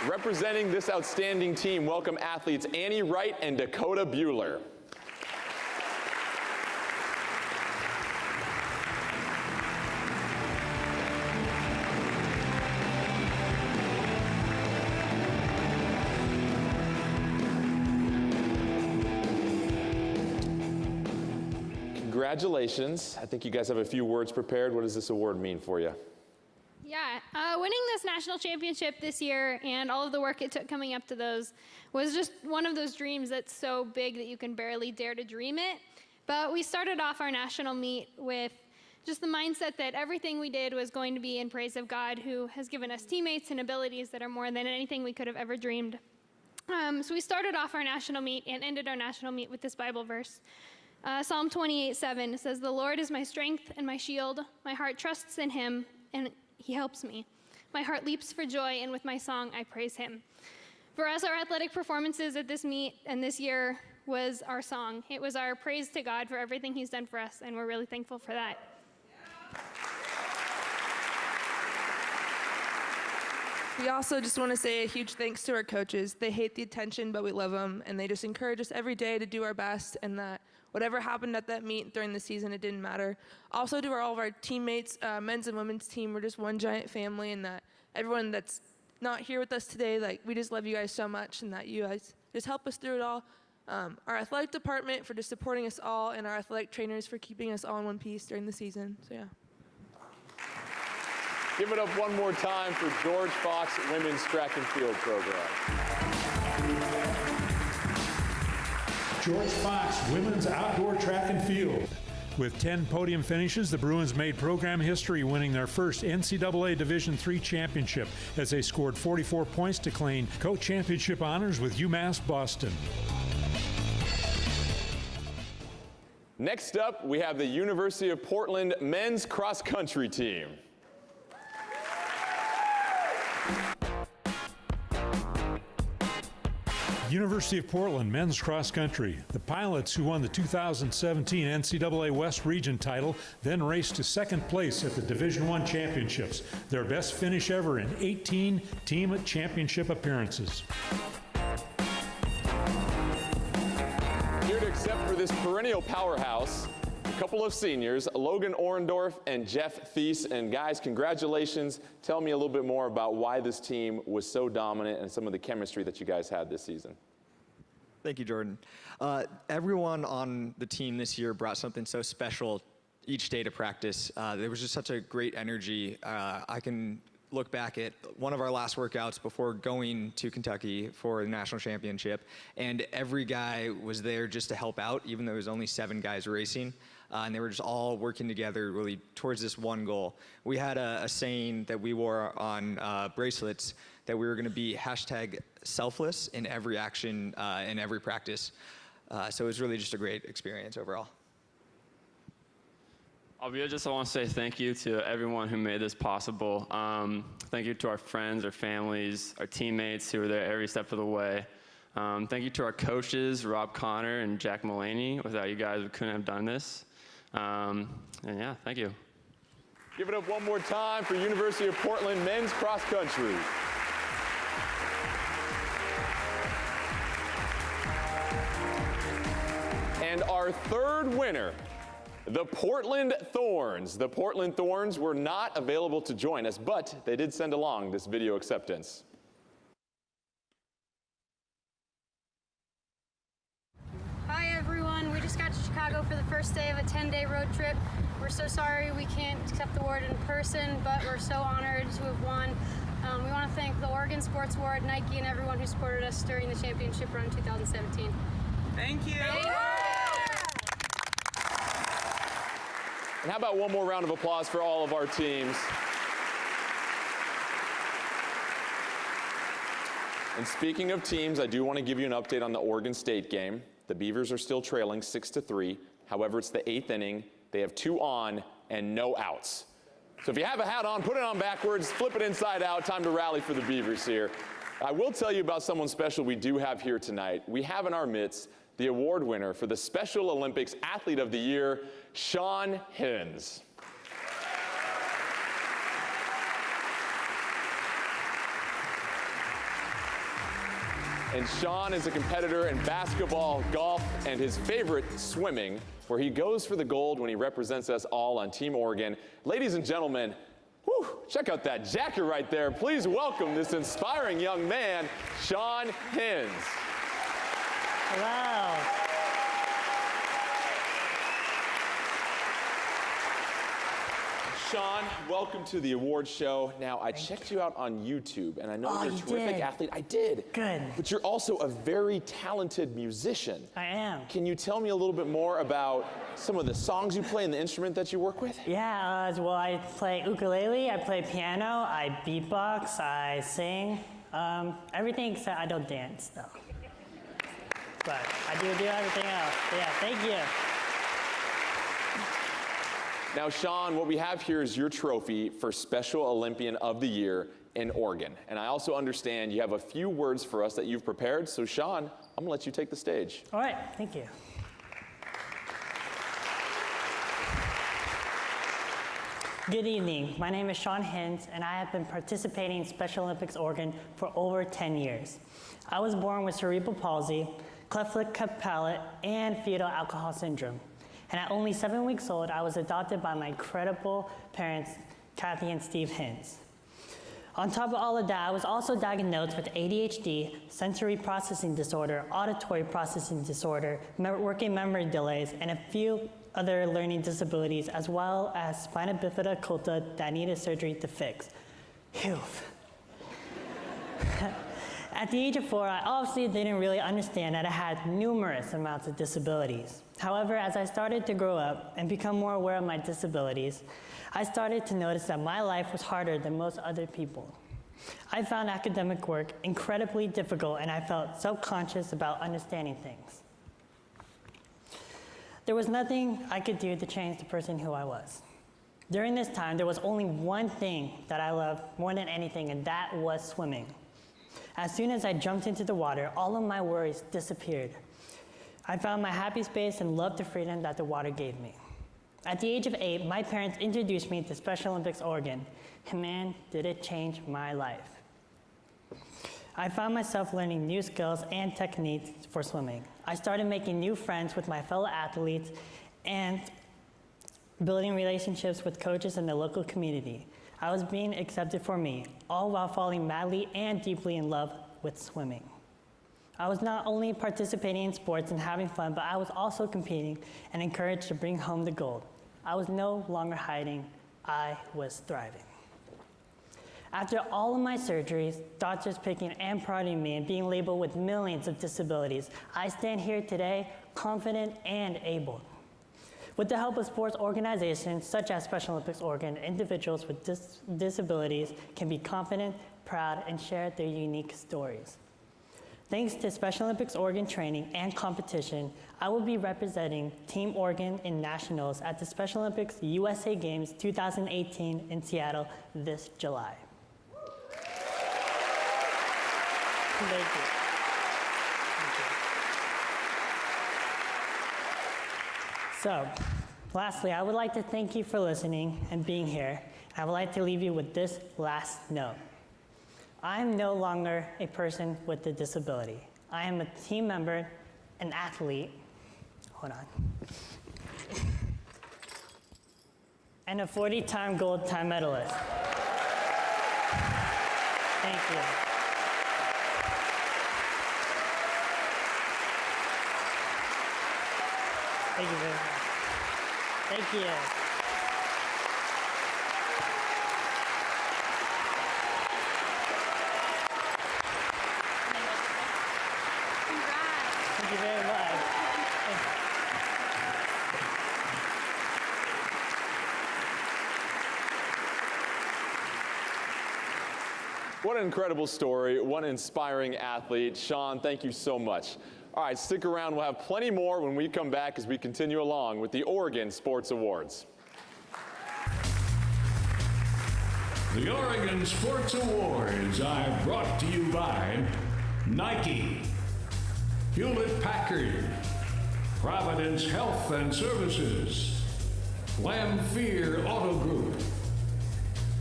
Representing this outstanding team, welcome athletes Annie Wright and Dakota Bueller. Congratulations. I think you guys have a few words prepared. What does this award mean for you? Yeah, winning this national championship this year and all of the work it took coming up to those was just one of those dreams that's so big that you can barely dare to dream it. But we started off our national meet with just the mindset that everything we did was going to be in praise of God, who has given us teammates and abilities that are more than anything we could have ever dreamed. So we started off our national meet and ended our national meet with this Bible verse. Psalm 28:7 says, "The Lord is my strength and my shield. My heart trusts in him, and he helps me. My heart leaps for joy, and with my song I praise him." For us, our athletic performances at this meet and this year was our song. It was our praise to God for everything he's done for us, and we're really thankful for that. We also just want to say a huge thanks to our coaches. They hate the attention, but we love them, and they just encourage us every day to do our best, and that whatever happened at that meet during the season, it didn't matter. Also to all of our teammates, men's and women's team, we're just one giant family, and that everyone that's not here with us today, like, we just love you guys so much, and that you guys just help us through it all. Our athletic department for just supporting us all, and our athletic trainers for keeping us all in one piece during the season, so yeah. Give it up one more time for George Fox Women's Track and Field Program. George Fox Women's Outdoor Track and Field. With 10 podium finishes, the Bruins made program history, winning their first NCAA Division III championship as they scored 44 points to claim co-championship honors with UMass Boston. Next up, we have the University of Portland men's cross country team. University of Portland men's cross country. The Pilots, who won the 2017 NCAA West Region title, then raced to second place at the Division I championships, their best finish ever in 18 team championship appearances. Here to accept for this perennial powerhouse, a couple of seniors, Logan Orendorf and Jeff Thies. And guys, congratulations. Tell me a little bit more about why this team was so dominant and some of the chemistry that you guys had this season. Thank you, Jordan. Everyone on the team this year brought something so special each day to practice. There was just such a great energy. I can look back at one of our last workouts before going to Kentucky for the national championship, and every guy was there just to help out, even though there was only 7 guys racing. And they were just all working together really towards this one goal. We had a saying that we wore on bracelets that we were going to be #selfless in every action, in every practice. So it was really just a great experience overall. I just want to say thank you to everyone who made this possible. Thank you to our friends, our families, our teammates who were there every step of the way. Thank you to our coaches, Rob Connor and Jack Mulaney. Without you guys, we couldn't have done this. And yeah, thank you. Give it up one more time for University of Portland men's cross country. And our third winner, the Portland Thorns. The Portland Thorns were not available to join us, but they did send along this video acceptance. Hi everyone, we just got to Chicago for the first day of a 10-day road trip. We're so sorry we can't accept the award in person, but we're so honored to have won. We want to thank the Oregon Sports Award, Nike, and everyone who supported us during the championship run 2017. Thank you. And how about one more round of applause for all of our teams? And speaking of teams, I do want to give you an update on the Oregon State game. The Beavers are still trailing 6-3. However, it's the 8th inning. They have 2 on and no outs. So if you have a hat on, put it on backwards, flip it inside out. Time to rally for the Beavers here. I will tell you about someone special we do have here tonight. We have in our midst the award winner for the Special Olympics Athlete of the Year, Sean Hins. And Sean is a competitor in basketball, golf, and his favorite, swimming, where he goes for the gold when he represents us all on Team Oregon. Ladies and gentlemen, whew, check out that jacket right there. Please welcome this inspiring young man, Sean Hins. Hello. Sean, welcome to the award show. Now, I checked you out on YouTube, and I know you're a terrific athlete. I did. Good. But you're also a very talented musician. I am. Can you tell me a little bit more about some of the songs you play and the instrument that you work with? Yeah, well, I play ukulele, I play piano, I beatbox, I sing. Everything except I don't dance, though. But I do everything else. Yeah, thank you. Now, Sean, what we have here is your trophy for Special Olympian of the Year in Oregon. And I also understand you have a few words for us that you've prepared. So, Sean, I'm going to let you take the stage. All right, thank you. Good evening. My name is Sean Hins, and I have been participating in Special Olympics Oregon for over 10 years. I was born with cerebral palsy, cleft lip cup palate, and fetal alcohol syndrome. And at only 7 weeks old, I was adopted by my incredible parents, Kathy and Steve Hins. On top of all of that, I was also diagnosed with ADHD, sensory processing disorder, auditory processing disorder, working memory delays, and a few other learning disabilities, as well as spina bifida occulta that needed surgery to fix. Phew. At the age of 4, I obviously didn't really understand that I had numerous amounts of disabilities. However, as I started to grow up and become more aware of my disabilities, I started to notice that my life was harder than most other people. I found academic work incredibly difficult, and I felt self-conscious about understanding things. There was nothing I could do to change the person who I was. During this time, there was only one thing that I loved more than anything, and that was swimming. As soon as I jumped into the water, all of my worries disappeared. I found my happy space and loved the freedom that the water gave me. At the age of 8, my parents introduced me to Special Olympics Oregon, and man, did it change my life. I found myself learning new skills and techniques for swimming. I started making new friends with my fellow athletes and building relationships with coaches in the local community. I was being accepted for me, all while falling madly and deeply in love with swimming. I was not only participating in sports and having fun, but I was also competing and encouraged to bring home the gold. I was no longer hiding, I was thriving. After all of my surgeries, doctors picking and prodding me and being labeled with millions of disabilities, I stand here today confident and able. With the help of sports organizations such as Special Olympics Oregon, individuals with disabilities can be confident, proud, and share their unique stories. Thanks to Special Olympics Oregon training and competition, I will be representing Team Oregon in nationals at the Special Olympics USA Games 2018 in Seattle this July. Thank you. So, lastly, I would like to thank you for listening and being here. I would like to leave you with this last note. I am no longer a person with a disability. I am a team member, an athlete, and a 40-time gold time medalist. Thank you. Thank you very much. Thank you. Thank you very much. What an incredible story. What an inspiring athlete. Sean, thank you so much. All right, stick around. We'll have plenty more when we come back as we continue along with the Oregon Sports Awards. The Oregon Sports Awards are brought to you by Nike, Hewlett-Packard, Providence Health and Services, Lamphere Auto Group,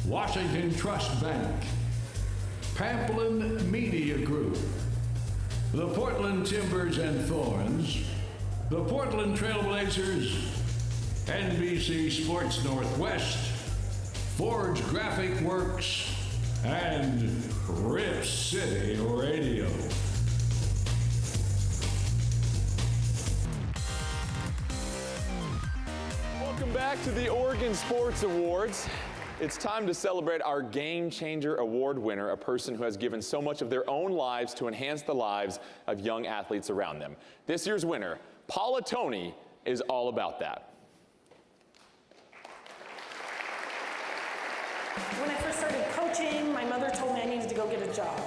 Washington Trust Bank, Pamplin Media Group, the Portland Timbers and Thorns, the Portland Trailblazers, NBC Sports Northwest, Forge Graphic Works, and Rip City Radio. Welcome back to the Oregon Sports Awards. It's time to celebrate our Game Changer Award winner, a person who has given so much of their own lives to enhance the lives of young athletes around them. This year's winner, Paula Toney, is all about that. When I first started coaching, my mother told me I needed to go get a job.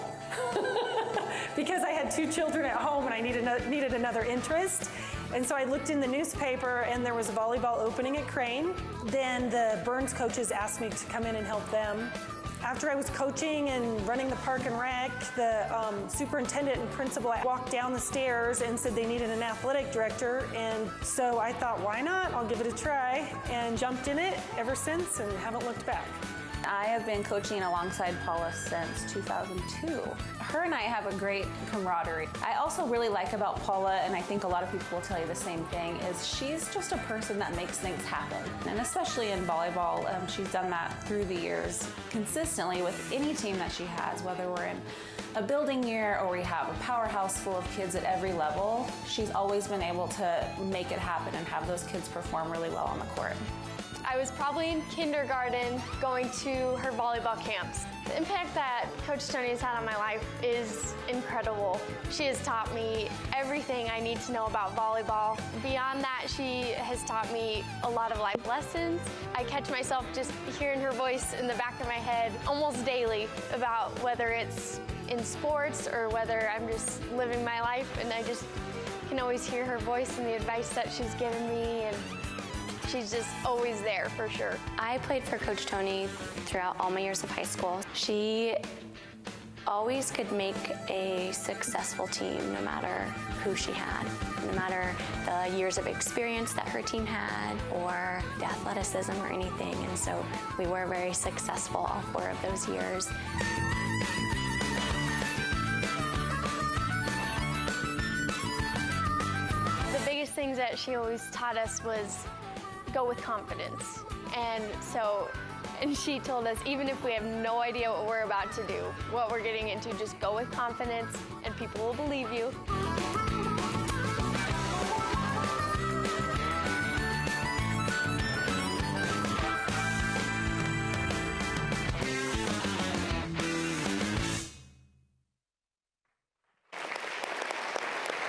Because I had 2 children at home and I needed another interest. And so I looked in the newspaper and there was a volleyball opening at Crane. Then the Burns coaches asked me to come in and help them. After I was coaching and running the park and rec, the superintendent and principal walked down the stairs and said they needed an athletic director. And so I thought, why not? I'll give it a try, and jumped in it ever since and haven't looked back. I have been coaching alongside Paula since 2002. Her and I have a great camaraderie. I also really like about Paula, and I think a lot of people will tell you the same thing, is she's just a person that makes things happen. And especially in volleyball, she's done that through the years consistently with any team that she has, whether we're in a building year or we have a powerhouse full of kids at every level. She's always been able to make it happen and have those kids perform really well on the court. I was probably in kindergarten going to her volleyball camps. The impact that Coach Toney has had on my life is incredible. She has taught me everything I need to know about volleyball. Beyond that, she has taught me a lot of life lessons. I catch myself just hearing her voice in the back of my head almost daily about whether it's in sports or whether I'm just living my life, and I just can always hear her voice and the advice that she's given me, and she's just always there for sure. I played for Coach Toney throughout all my years of high school. She always could make a successful team no matter who she had, no matter the years of experience that her team had or the athleticism or anything. And so we were very successful all 4 of those years. The biggest things that she always taught us was go with confidence. And she told us, even if we have no idea what we're about to do, what we're getting into, just go with confidence and people will believe you.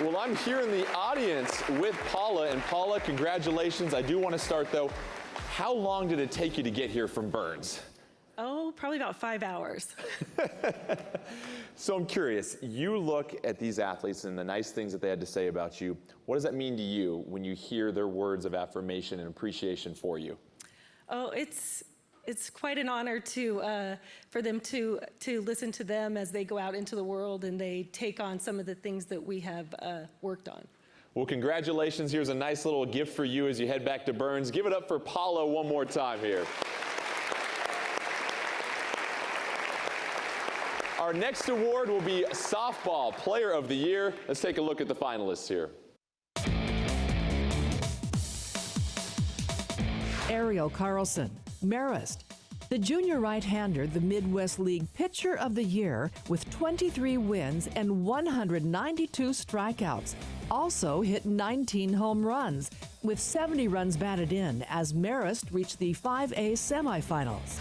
Well, I'm here in the audience with Paula, and Paula, congratulations. I do want to start, though. How long did it take you to get here from Burns? Oh, probably about 5 hours. So I'm curious, you look at these athletes and the nice things that they had to say about you. What does that mean to you when you hear their words of affirmation and appreciation for you? Oh, it's quite an honor for them to listen to them as they go out into the world and they take on some of the things that we have worked on. Well, congratulations. Here's a nice little gift for you as you head back to Burns. Give it up for Paula one more time here. Our next award will be Softball Player of the Year. Let's take a look at the finalists here. Ariel Carlson, Marist. The junior right-hander, the Midwest League Pitcher of the Year with 23 wins and 192 strikeouts. Also hit 19 home runs with 70 runs batted in as Marist reached the 5A semifinals.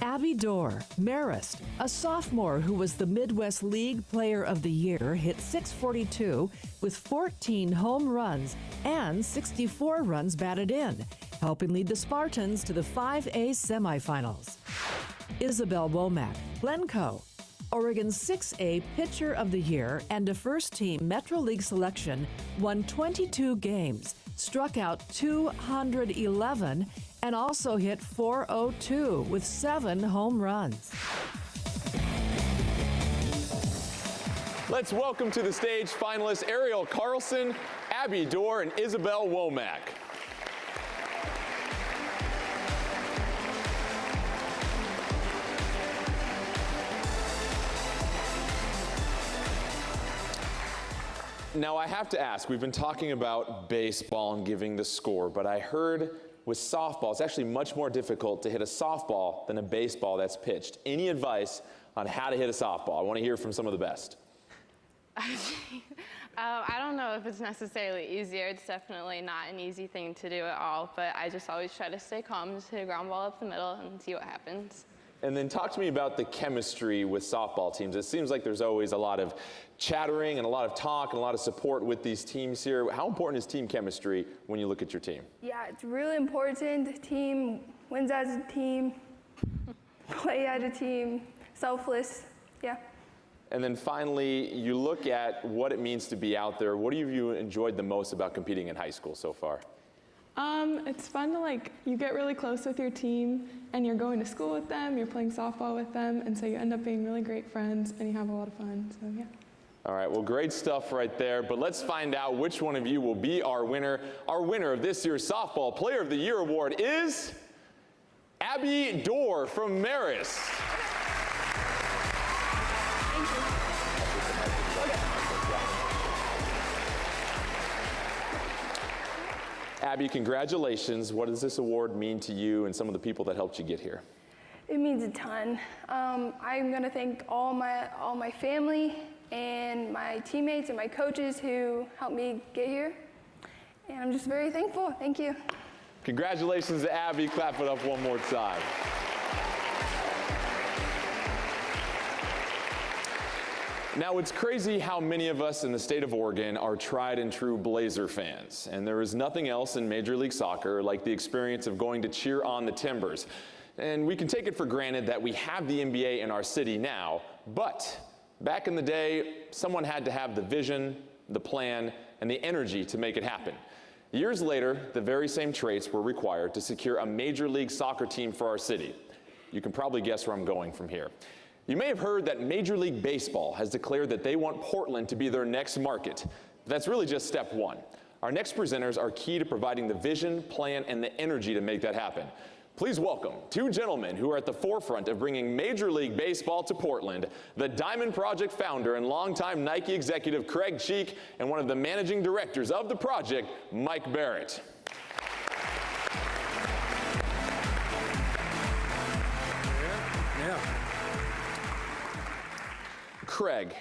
Abby Dorr, Marist, a sophomore who was the Midwest League Player of the Year, hit .642 with 14 home runs and 64 runs batted in, helping lead the Spartans to the 5A semifinals. Isabel Womack, Glencoe, Oregon's 6A Pitcher of the Year and a first-team Metro League selection, won 22 games, struck out 211, and also hit .402 with 7 home runs. Let's welcome to the stage finalists Ariel Carlson, Abby Dorr, and Isabel Womack. Now, I have to ask, we've been talking about baseball and giving the score, but I heard with softball, it's actually much more difficult to hit a softball than a baseball that's pitched. Any advice on how to hit a softball? I want to hear from some of the best. I don't know if it's necessarily easier. It's definitely not an easy thing to do at all, but I just always try to stay calm, just hit a ground ball up the middle and see what happens. And then talk to me about the chemistry with softball teams. It seems like there's always a lot of chattering and a lot of talk and a lot of support with these teams here. How important is team chemistry when you look at your team? Yeah, it's really important. Team wins as a team, play as a team, selfless, yeah. And then finally, you look at what it means to be out there. What have you enjoyed the most about competing in high school so far? It's fun to you get really close with your team and you're going to school with them, you're playing softball with them, and so you end up being really great friends and you have a lot of fun, so yeah. All right, well, great stuff right there, but let's find out which one of you will be our winner. Our winner of this year's Softball Player of the Year award is Abby Dorr from Marist. Abby, congratulations. What does this award mean to you and some of the people that helped you get here? It means a ton. I'm going to thank all my family and my teammates and my coaches who helped me get here. And I'm just very thankful. Thank you. Congratulations to Abby. Clap it up one more time. Now, it's crazy how many of us in the state of Oregon are tried and true Blazer fans, and there is nothing else in Major League Soccer like the experience of going to cheer on the Timbers. And we can take it for granted that we have the NBA in our city now, but back in the day, someone had to have the vision, the plan, and the energy to make it happen. Years later, the very same traits were required to secure a Major League Soccer team for our city. You can probably guess where I'm going from here. You may have heard that Major League Baseball has declared that they want Portland to be their next market. That's really just step one. Our next presenters are key to providing the vision, plan, and the energy to make that happen. Please welcome two gentlemen who are at the forefront of bringing Major League Baseball to Portland, the Diamond Project founder and longtime Nike executive Craig Cheek, and one of the managing directors of the project, Mike Barrett. Craig,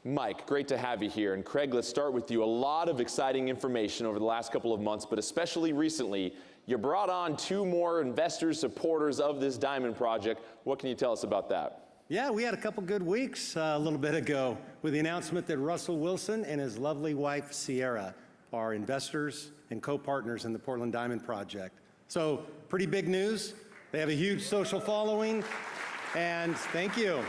Mike, great to have you here. And Craig, let's start with you. A lot of exciting information over the last couple of months, but especially recently, you brought on 2 more investors, supporters of this Diamond Project. What can you tell us about that? Yeah, we had a couple good weeks a little bit ago with the announcement that Russell Wilson and his lovely wife, Sierra, are investors and co-partners in the Portland Diamond Project. So pretty big news. They have a huge social following, and thank you.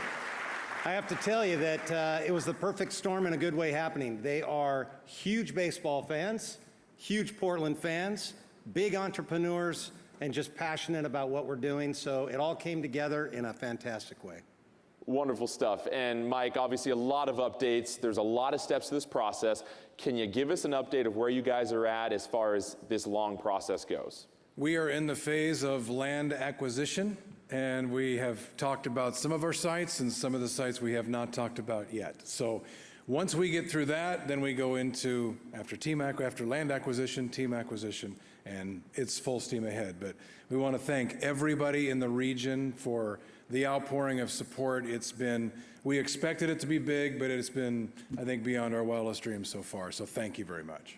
I have to tell you that it was the perfect storm in a good way happening. They are huge baseball fans, huge Portland fans, big entrepreneurs, and just passionate about what we're doing. So it all came together in a fantastic way. Wonderful stuff. And Mike, obviously a lot of updates. There's a lot of steps to this process. Can you give us an update of where you guys are at as far as this long process goes? We are in the phase of land acquisition, and we have talked about some of our sites and some of the sites we have not talked about yet. So once we get through that, then we go into, after land acquisition, team acquisition, and it's full steam ahead. But we want to thank everybody in the region for the outpouring of support. We expected it to be big, but it's been, I think, beyond our wildest dreams so far. So thank you very much.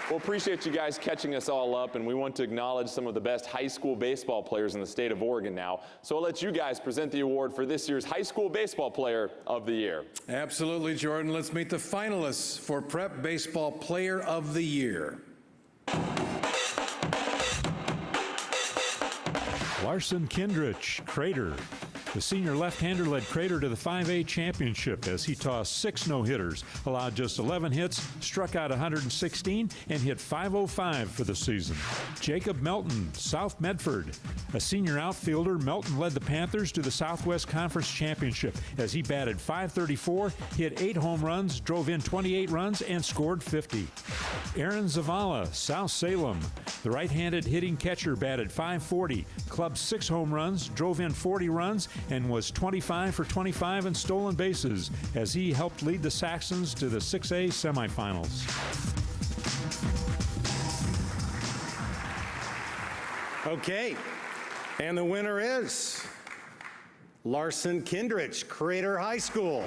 Well, appreciate you guys catching us all up, and we want to acknowledge some of the best high school baseball players in the state of Oregon now. So I'll let you guys present the award for this year's High School Baseball Player of the Year. Absolutely, Jordan. Let's meet the finalists for Prep Baseball Player of the Year. Larson Kindrich, Crater. The senior left-hander led Crater to the 5A championship as he tossed 6 no-hitters, allowed just 11 hits, struck out 116, and hit .505 for the season. Jacob Melton, South Medford. A senior outfielder, Melton led the Panthers to the Southwest Conference Championship as he batted .534, hit 8 home runs, drove in 28 runs, and scored 50. Aaron Zavala, South Salem. The right-handed hitting catcher batted .540, clubbed 6 home runs, drove in 40 runs, and was 25 for 25 in stolen bases as he helped lead the Saxons to the 6A semifinals. Okay, and the winner is Larson Kindrich, Crater High School.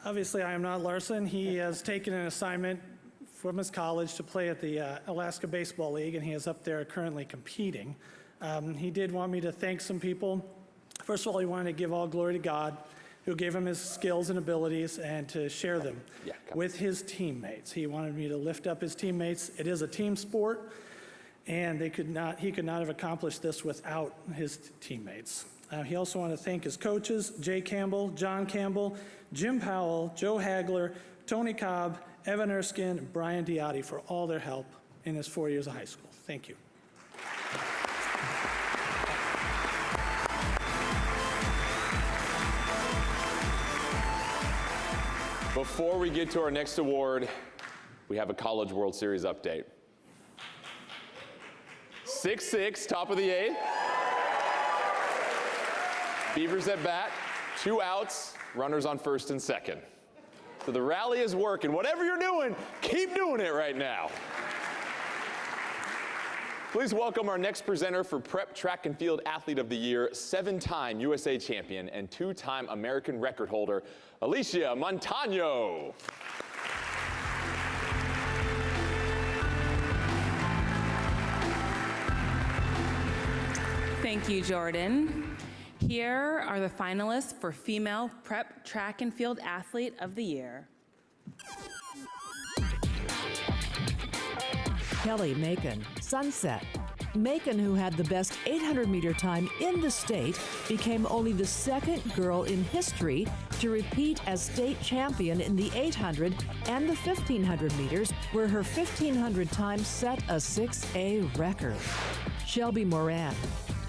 Obviously, I am not Larson. He has taken an assignment from his college to play at the Alaska Baseball League, and he is up there currently competing. He did want me to thank some people. First of all, he wanted to give all glory to God, who gave him his skills and abilities, and to share them with his teammates. He wanted me to lift up his teammates. It is a team sport, and he could not have accomplished this without his teammates. He also wanted to thank his coaches, Jay Campbell, John Campbell, Jim Powell, Joe Hagler, Tony Cobb, Evan Erskine, and Brian Diotti for all their help in his 4 years of high school. Thank you. Before we get to our next award, we have a College World Series update. 6-6, top of the 8th. Beavers at bat, 2 outs, runners on first and second. So the rally is working. Whatever you're doing, keep doing it right now. Please welcome our next presenter for Prep Track and Field Athlete of the Year, 7-time USA champion and 2-time American record holder, Alicia Montano. Thank you, Jordan. Here are the finalists for Female Prep Track and Field Athlete of the Year. Kelly Macon, Sunset. Macon, who had the best 800-meter time in the state, became only the second girl in history to repeat as state champion in the 800 and the 1,500 meters, where her 1,500 time set a 6A record. Shelby Moran,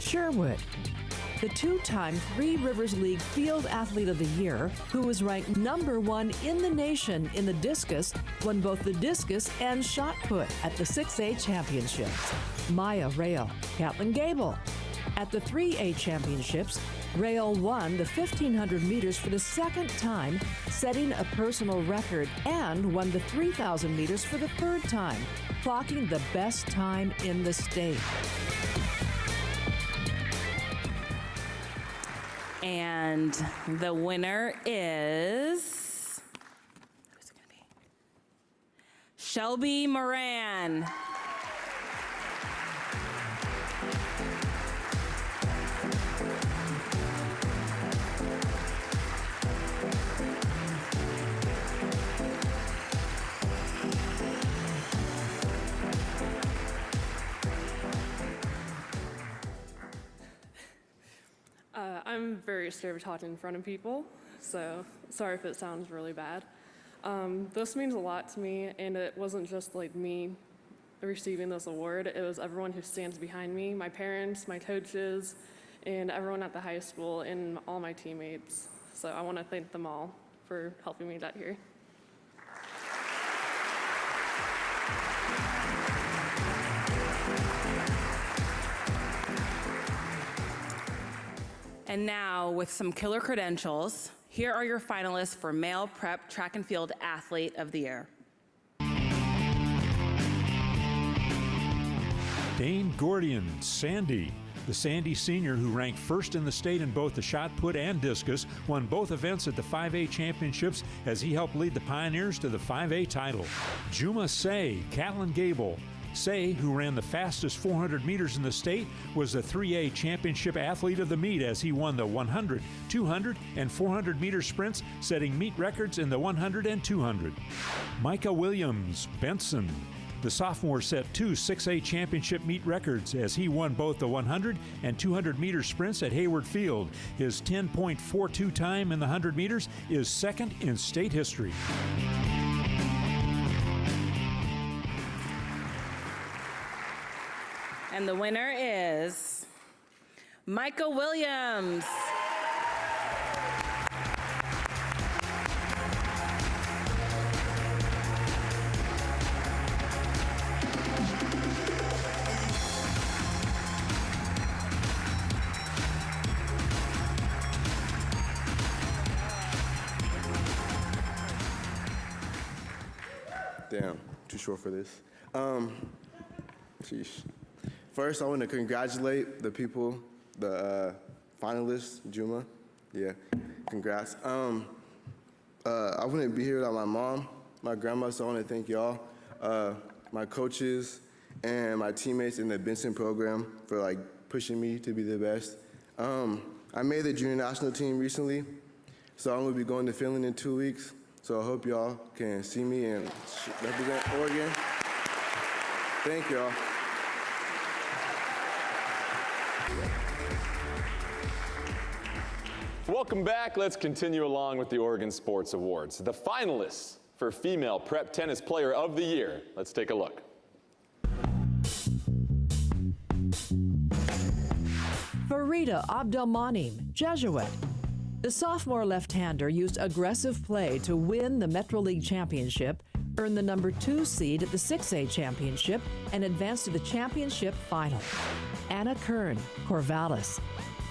Sherwood. The 2-time Three Rivers League Field Athlete of the Year, who was ranked #1 in the nation in the discus, won both the discus and shot put at the 6A championships. Maya Rail, Catlin Gable. At the 3A championships, Rail won the 1,500 meters for the second time, setting a personal record, and won the 3,000 meters for the third time, clocking the best time in the state. And the winner is who's it gonna be? Shelby Moran. I'm very scared of talking in front of people, so sorry if it sounds really bad. This means a lot to me, and it wasn't just like me receiving this award. It was everyone who stands behind me, my parents, my coaches, and everyone at the high school, and all my teammates. So I want to thank them all for helping me get here. And now, with some killer credentials, here are your finalists for Male Prep Track and Field Athlete of the Year. Dane Gordian, Sandy. The Sandy senior, who ranked first in the state in both the shot put and discus, won both events at the 5A championships as he helped lead the Pioneers to the 5A title. Juma Say, Catlin Gable. Say, who ran the fastest 400 meters in the state, was the 3A championship athlete of the meet as he won the 100, 200, and 400 meter sprints, setting meet records in the 100 and 200. Micah Williams, Benson. The sophomore set two 6A championship meet records as he won both the 100 and 200 meter sprints at Hayward Field. His 10.42 time in the 100 meters is second in state history. And the winner is Micah Williams. Damn, too short for this. Sheesh. First, I want to congratulate the people, the finalists, Juma. Yeah, congrats. I wouldn't be here without my mom, my grandma, so I want to thank y'all, my coaches, and my teammates in the Benson program for like pushing me to be the best. I made the junior national team recently, so I'm going to be going to Finland in 2 weeks. So I hope y'all can see me and represent Oregon. Thank y'all. Welcome back. Let's continue along with the Oregon Sports Awards. The finalists for Female Prep Tennis Player of the Year. Let's take a look. Farida Abdelmanim, Jesuit. The sophomore left-hander used aggressive play to win the Metro League Championship, earned the number 2 seed at the 6A Championship, and advanced to the championship final. Anna Kern, Corvallis.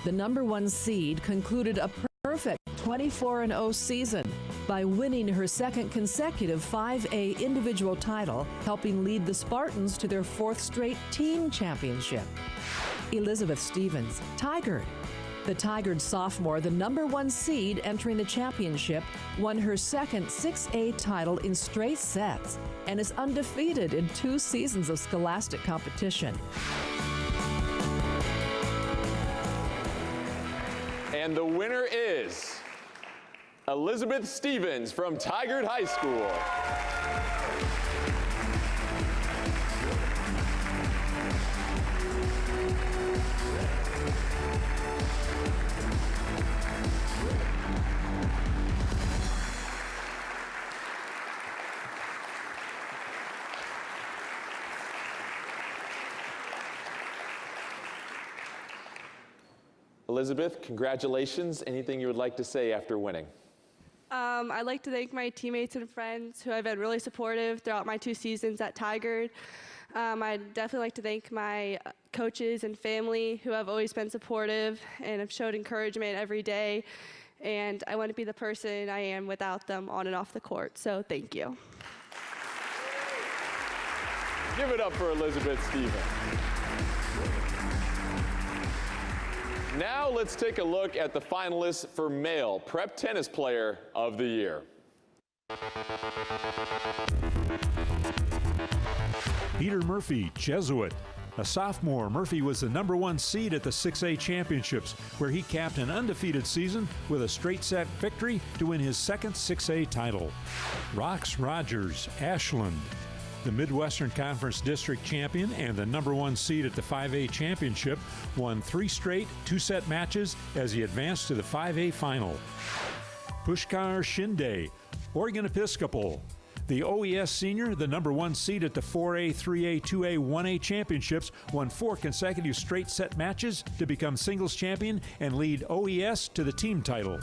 The number 1 seed concluded a perfect 24-0 season by winning her second consecutive 5A individual title, helping lead the Spartans to their 4th straight team championship. Elizabeth Stevens, Tigard. The Tigard sophomore, the number 1 seed entering the championship, won her second 6A title in straight sets and is undefeated in 2 seasons of scholastic competition. And the winner is Elizabeth Stevens from Tigard High School. Elizabeth, congratulations. Anything you would like to say after winning? I'd like to thank my teammates and friends who have been really supportive throughout my 2 seasons at Tigard. I'd definitely like to thank my coaches and family who have always been supportive and have showed encouragement every day. And I want to be the person I am without them on and off the court. So thank you. Give it up for Elizabeth Stevens. Now let's take a look at the finalists for Male Prep Tennis Player of the Year. Peter Murphy, Jesuit. A sophomore, Murphy was the #1 seed at the 6A championships, where he capped an undefeated season with a straight set victory to win his second 6A title. Rox Rogers, Ashland. The Midwestern Conference District Champion and the #1 seed at the 5A Championship, won 3 straight 2-set matches as he advanced to the 5A Final. Pushkar Shinde, Oregon Episcopal. The OES Senior, the #1 seed at the 4A, 3A, 2A, 1A Championships, won 4 consecutive straight set matches to become singles champion and lead OES to the team title.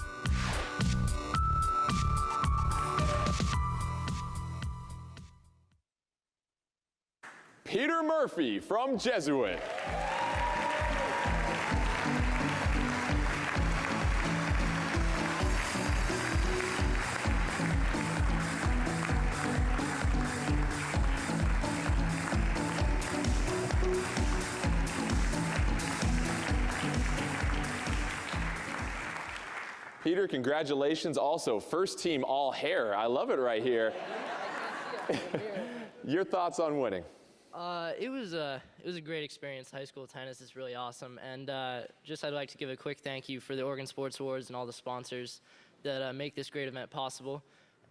Peter Murphy from Jesuit. Peter, congratulations. Also, first team all hair. I love it right here. Your thoughts on winning? It was a great experience. High school tennis is really awesome, and I'd like to give a quick thank you for the Oregon Sports Awards and all the sponsors that make this great event possible.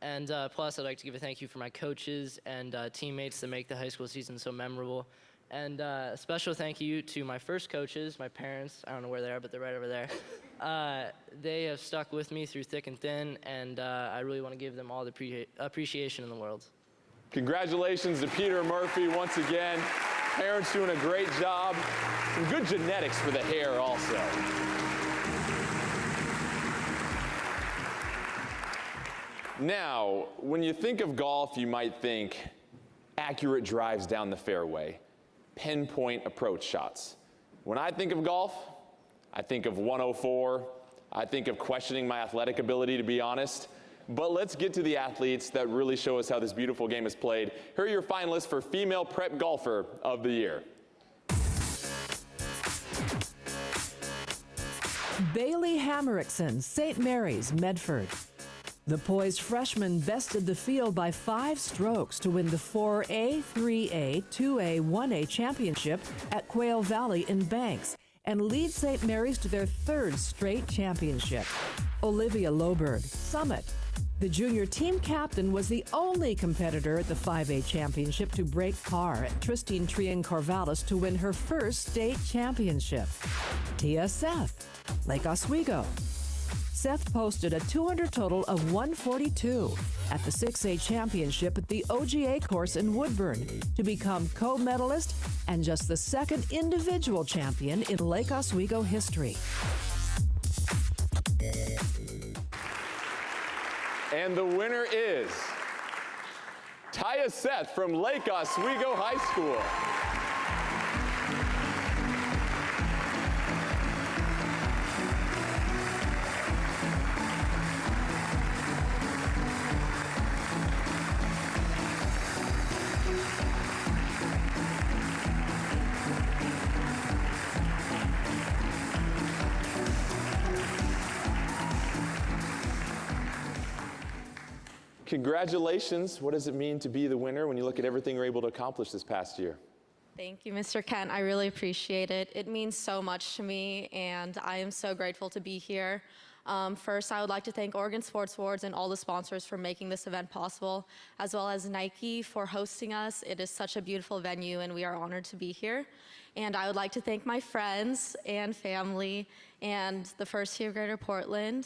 And plus, I'd like to give a thank you for my coaches and teammates that make the high school season so memorable. And a special thank you to my first coaches, my parents. I don't know where they are, but they're right over there. They have stuck with me through thick and thin, and I really want to give them all the appreciation in the world. Congratulations to Peter Murphy once again. Parents doing a great job. Some good genetics for the hair also. Now, when you think of golf, you might think accurate drives down the fairway, pinpoint approach shots. When I think of golf, I think of 104. I think of questioning my athletic ability, to be honest. But let's get to the athletes that really show us how this beautiful game is played. Here are your finalists for Female Prep Golfer of the Year. Bailey Hammerikson, St. Mary's, Medford. The poised freshman bested the field by 5 strokes to win the 4A, 3A, 2A, 1A championship at Quail Valley in Banks and lead St. Mary's to their 3rd straight championship. Olivia Loberg, Summit. The junior team captain was the only competitor at the 5A championship to break par at Tristine Trian-Corvallis to win her 1st state championship. Tia Seth, Lake Oswego. Seth posted a 200 total of 142 at the 6A championship at the OGA course in Woodburn to become co-medalist and just the 2nd individual champion in Lake Oswego history. And the winner is Tia Seth from Lake Oswego High School. Congratulations. What does it mean to be the winner when you look at everything you're able to accomplish this past year? Thank you, Mr. Kent. I really appreciate it. It means so much to me, and I am so grateful to be here. First, I would like to thank Oregon Sports Awards and all the sponsors for making this event possible, as well as Nike for hosting us. It is such a beautiful venue, and we are honored to be here. And I would like to thank my friends and family and the First Year Greater Portland.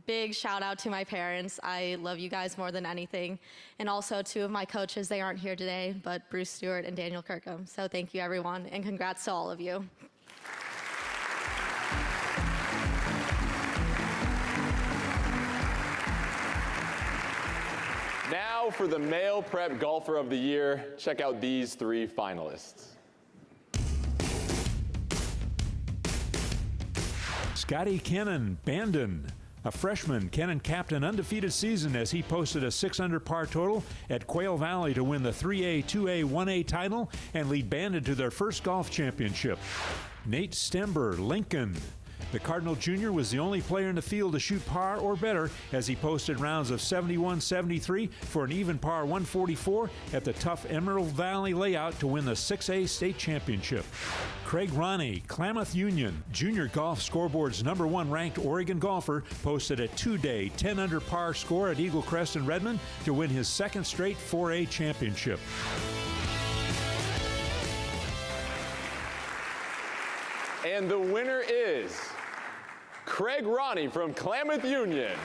Big shout out to my parents. I love you guys more than anything. And also 2 of my coaches, they aren't here today, but Bruce Stewart and Daniel Kirkham. So thank you, everyone, and congrats to all of you. Now for the Male Prep Golfer of the Year, check out these 3 finalists. Scotty Kennan, Bandon. A freshman, Kennan capped an undefeated season as he posted a 6-under par total at Quail Valley to win the 3A, 2A, 1A title and lead Bandon to their first golf championship. Nate Stember, Lincoln. The Cardinal Jr. was the only player in the field to shoot par or better as he posted rounds of 71-73 for an even par 144 at the tough Emerald Valley layout to win the 6A state championship. Craig Ronnie, Klamath Union, Junior Golf Scoreboard's #1 ranked Oregon golfer, posted a 2-day 10-under par score at Eagle Crest in Redmond to win his 2nd straight 4A championship. And the winner is Craig Ronnie from Klamath Union.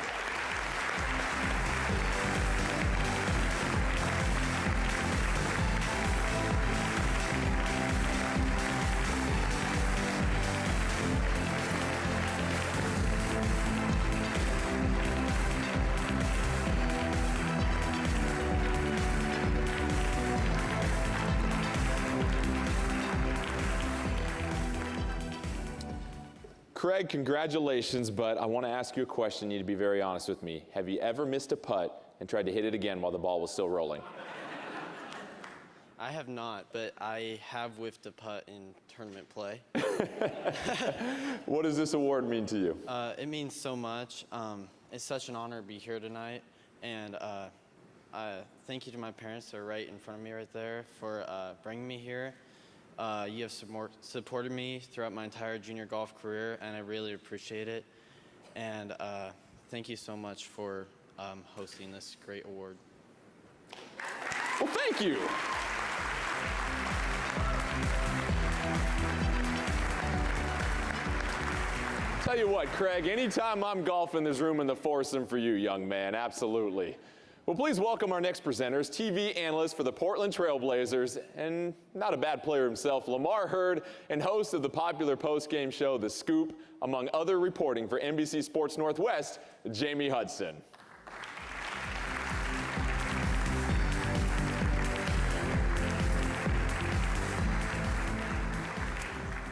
Craig, congratulations, but I want to ask you a question. You need to be very honest with me. Have you ever missed a putt and tried to hit it again while the ball was still rolling? I have not, but I have whiffed a putt in tournament play. What does this award mean to you? It means so much. It's such an honor to be here tonight, and thank you to my parents. They're right in front of me right there for bringing me here. You have supported me throughout my entire junior golf career, and I really appreciate it. And thank you so much for hosting this great award. Well, thank you. Tell you what, Craig, anytime I'm golfing, there's room in the foursome for you, young man. Absolutely. Well, please welcome our next presenters, TV analyst for the Portland Trail Blazers, and not a bad player himself, Lamar Hurd, and host of the popular post-game show, The Scoop, among other reporting for NBC Sports Northwest, Jamie Hudson.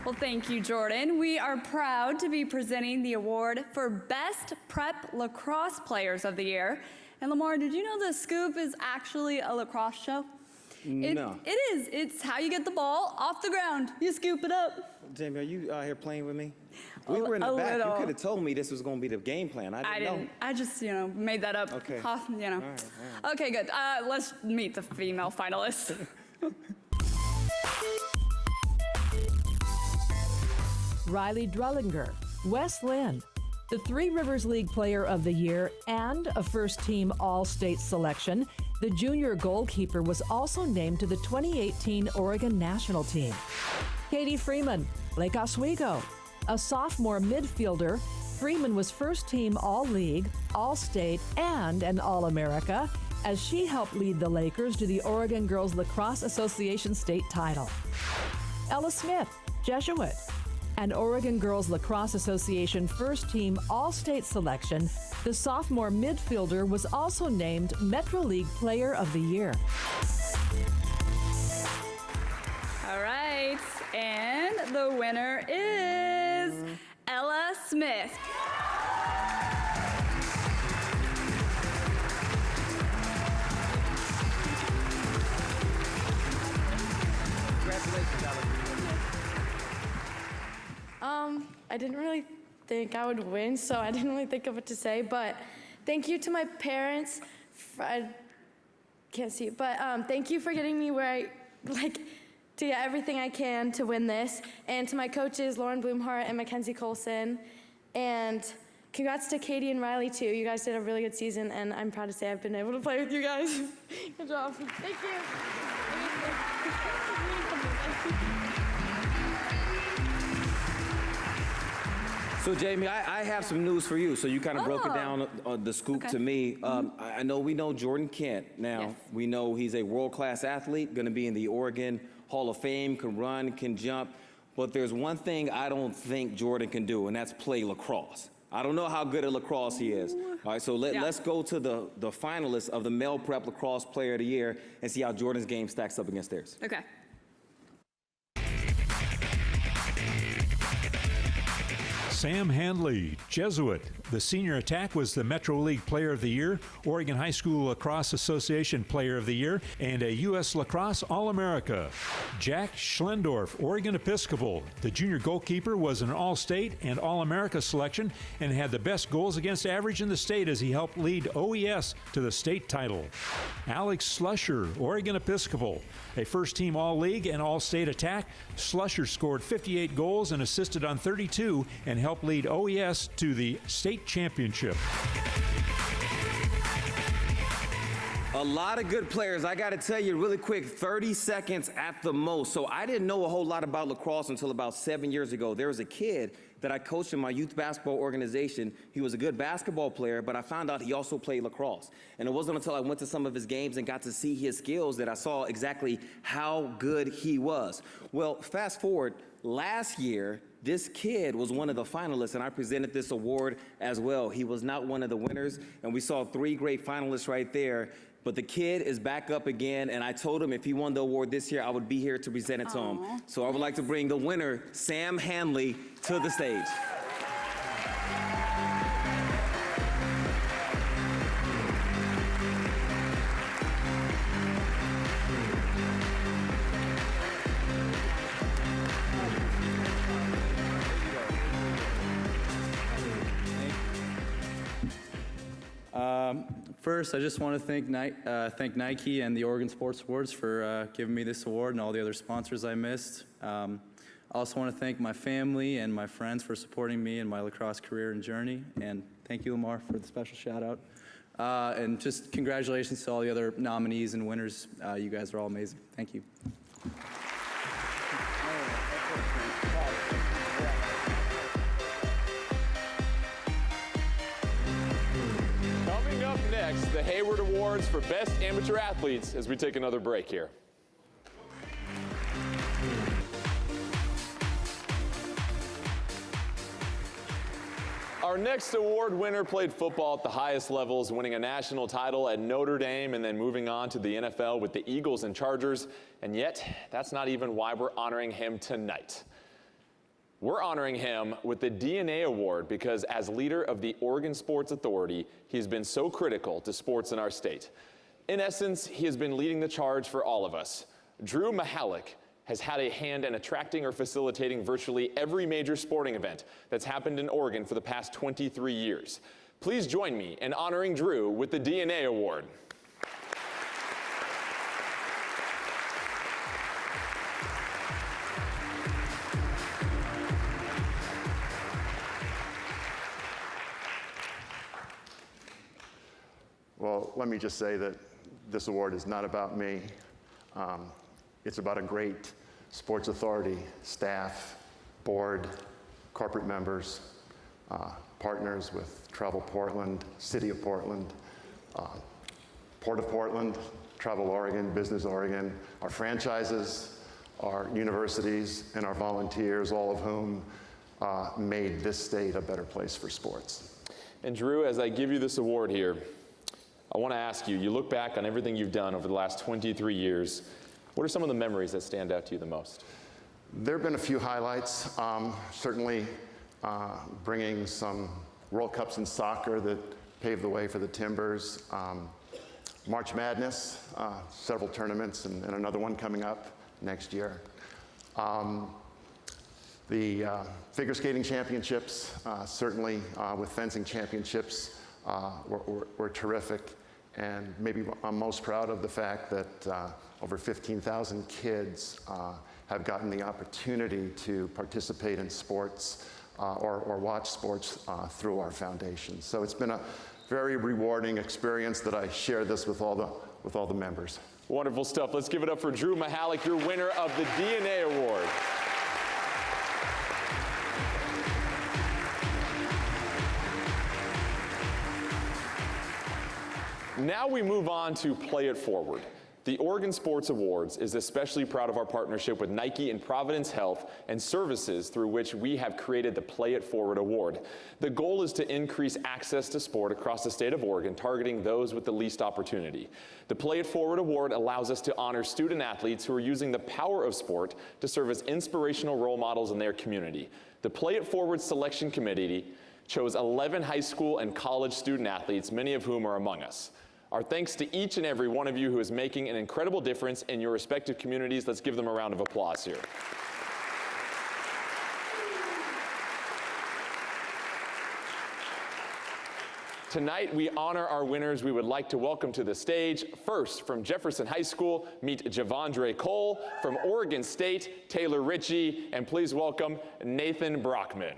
Well, thank you, Jordan. We are proud to be presenting the award for Best Prep Lacrosse Players of the Year. And Lamar, did you know The Scoop is actually a lacrosse show? No. It is. It's how you get the ball off the ground. You scoop it up. Jamie, are you out here playing with me? We were in the back. You could have told me this was going to be the game plan. I didn't know. I just, made that up. Okay. All right. Okay, good. Let's meet the female finalists. Riley Drellinger, Wes Lynn, the Three Rivers League Player of the Year and a first-team All-State selection. The junior goalkeeper was also named to the 2018 Oregon national team. Katie Freeman, Lake Oswego, a sophomore midfielder. Freeman was first-team All-League, All-State, and an All-America as she helped lead the Lakers to the Oregon Girls Lacrosse Association state title. Ella Smith, Jesuit, an Oregon Girls Lacrosse Association first-team All-State selection. The sophomore midfielder was also named Metro League Player of the Year. All right, and the winner is Ella Smith. Congratulations, Ella. I didn't really think I would win, so I didn't really think of what to say, but thank you to my parents. I can't see it, but thank you for getting me where to get everything I can to win this, and to my coaches, Lauren Bloomhart and Mackenzie Colson, and congrats to Katie and Riley, too. You guys did a really good season, and I'm proud to say I've been able to play with you guys. Good job. Thank you. So, Jamie, I have some news for you. So you kind of broke it down on the scoop to me. I know we know Jordan Kent. Now, Yes. we know he's a world-class athlete, going to be in the Oregon Hall of Fame, can run, can jump. But there's one thing I don't think Jordan can do, and that's play lacrosse. I don't know how good at lacrosse he is, All right, so let's go to the finalists of the Male Prep Lacrosse Player of the Year and see how Jordan's game stacks up against theirs. Okay. Sam Handley, Jesuit. The senior attack was the Metro League Player of the Year, Oregon High School Lacrosse Association Player of the Year, and a U.S. Lacrosse All-America. Jack Schlendorf, Oregon Episcopal. The junior goalkeeper was an All-State and All-America selection and had the best goals against average in the state as he helped lead OES to the state title. Alex Slusher, Oregon Episcopal. A first-team All-League and All-State attack, Slusher scored 58 goals and assisted on 32 and helped lead OES to the state championship. A lot of good players. I got to tell you really quick, 30 seconds at the most. So I didn't know a whole lot about lacrosse until about 7 years ago. There was a kid that I coached in my youth basketball organization. He was a good basketball player, but I found out he also played lacrosse. And it wasn't until I went to some of his games and got to see his skills that I saw exactly how good he was. Well, fast forward, last year, this kid was one of the finalists, and I presented this award as well. He was not one of the winners, and we saw 3 great finalists right there. But the kid is back up again, and I told him if he won the award this year, I would be here to present it to him. So I would like to bring the winner, Sam Handley, to the stage. First, I just want to thank Nike and the Oregon Sports Awards for giving me this award and all the other sponsors I missed. I also want to thank my family and my friends for supporting me in my lacrosse career and journey. And thank you, Lamar, for the special shout out. And just congratulations to all the other nominees and winners. You guys are all amazing. Thank you. Up next, the Hayward Awards for Best Amateur Athletes as we take another break here. Our next award winner played football at the highest levels, winning a national title at Notre Dame and then moving on to the NFL with the Eagles and Chargers. And yet, that's not even why we're honoring him tonight. We're honoring him with the DNA Award because as leader of the Oregon Sports Authority, he's been so critical to sports in our state. In essence, he has been leading the charge for all of us. Drew Mahalik has had a hand in attracting or facilitating virtually every major sporting event that's happened in Oregon for the past 23 years. Please join me in honoring Drew with the DNA Award. Well, let me just say that this award is not about me. It's about a great sports authority, staff, board, corporate members, partners with Travel Portland, City of Portland, Port of Portland, Travel Oregon, Business Oregon, our franchises, our universities, and our volunteers, all of whom made this state a better place for sports. And Drew, as I give you this award here, I want to ask you, you look back on everything you've done over the last 23 years, what are some of the memories that stand out to you the most? There have been a few highlights. Certainly bringing some World Cups in soccer that paved the way for the Timbers. March Madness, several tournaments, and another one coming up next year. The figure skating championships, certainly with fencing championships, were terrific. And maybe I'm most proud of the fact that over 15,000 kids have gotten the opportunity to participate in sports or watch sports through our foundation. So it's been a very rewarding experience that I share this with all the members. Wonderful stuff. Let's give it up for Drew Mahalik, your winner of the DNA Award. Now we move on to Play It Forward. The Oregon Sports Awards is especially proud of our partnership with Nike and Providence Health and Services, through which we have created the Play It Forward Award. The goal is to increase access to sport across the state of Oregon, targeting those with the least opportunity. The Play It Forward Award allows us to honor student athletes who are using the power of sport to serve as inspirational role models in their community. The Play It Forward Selection Committee chose 11 high school and college student athletes, many of whom are among us. Our thanks to each and every one of you who is making an incredible difference in your respective communities. Let's give them a round of applause here. Tonight, we honor our winners. We would like to welcome to the stage, first from Jefferson High School, meet Javondre Cole. From Oregon State, Taylor Ritchie. And please welcome Nathan Brockman.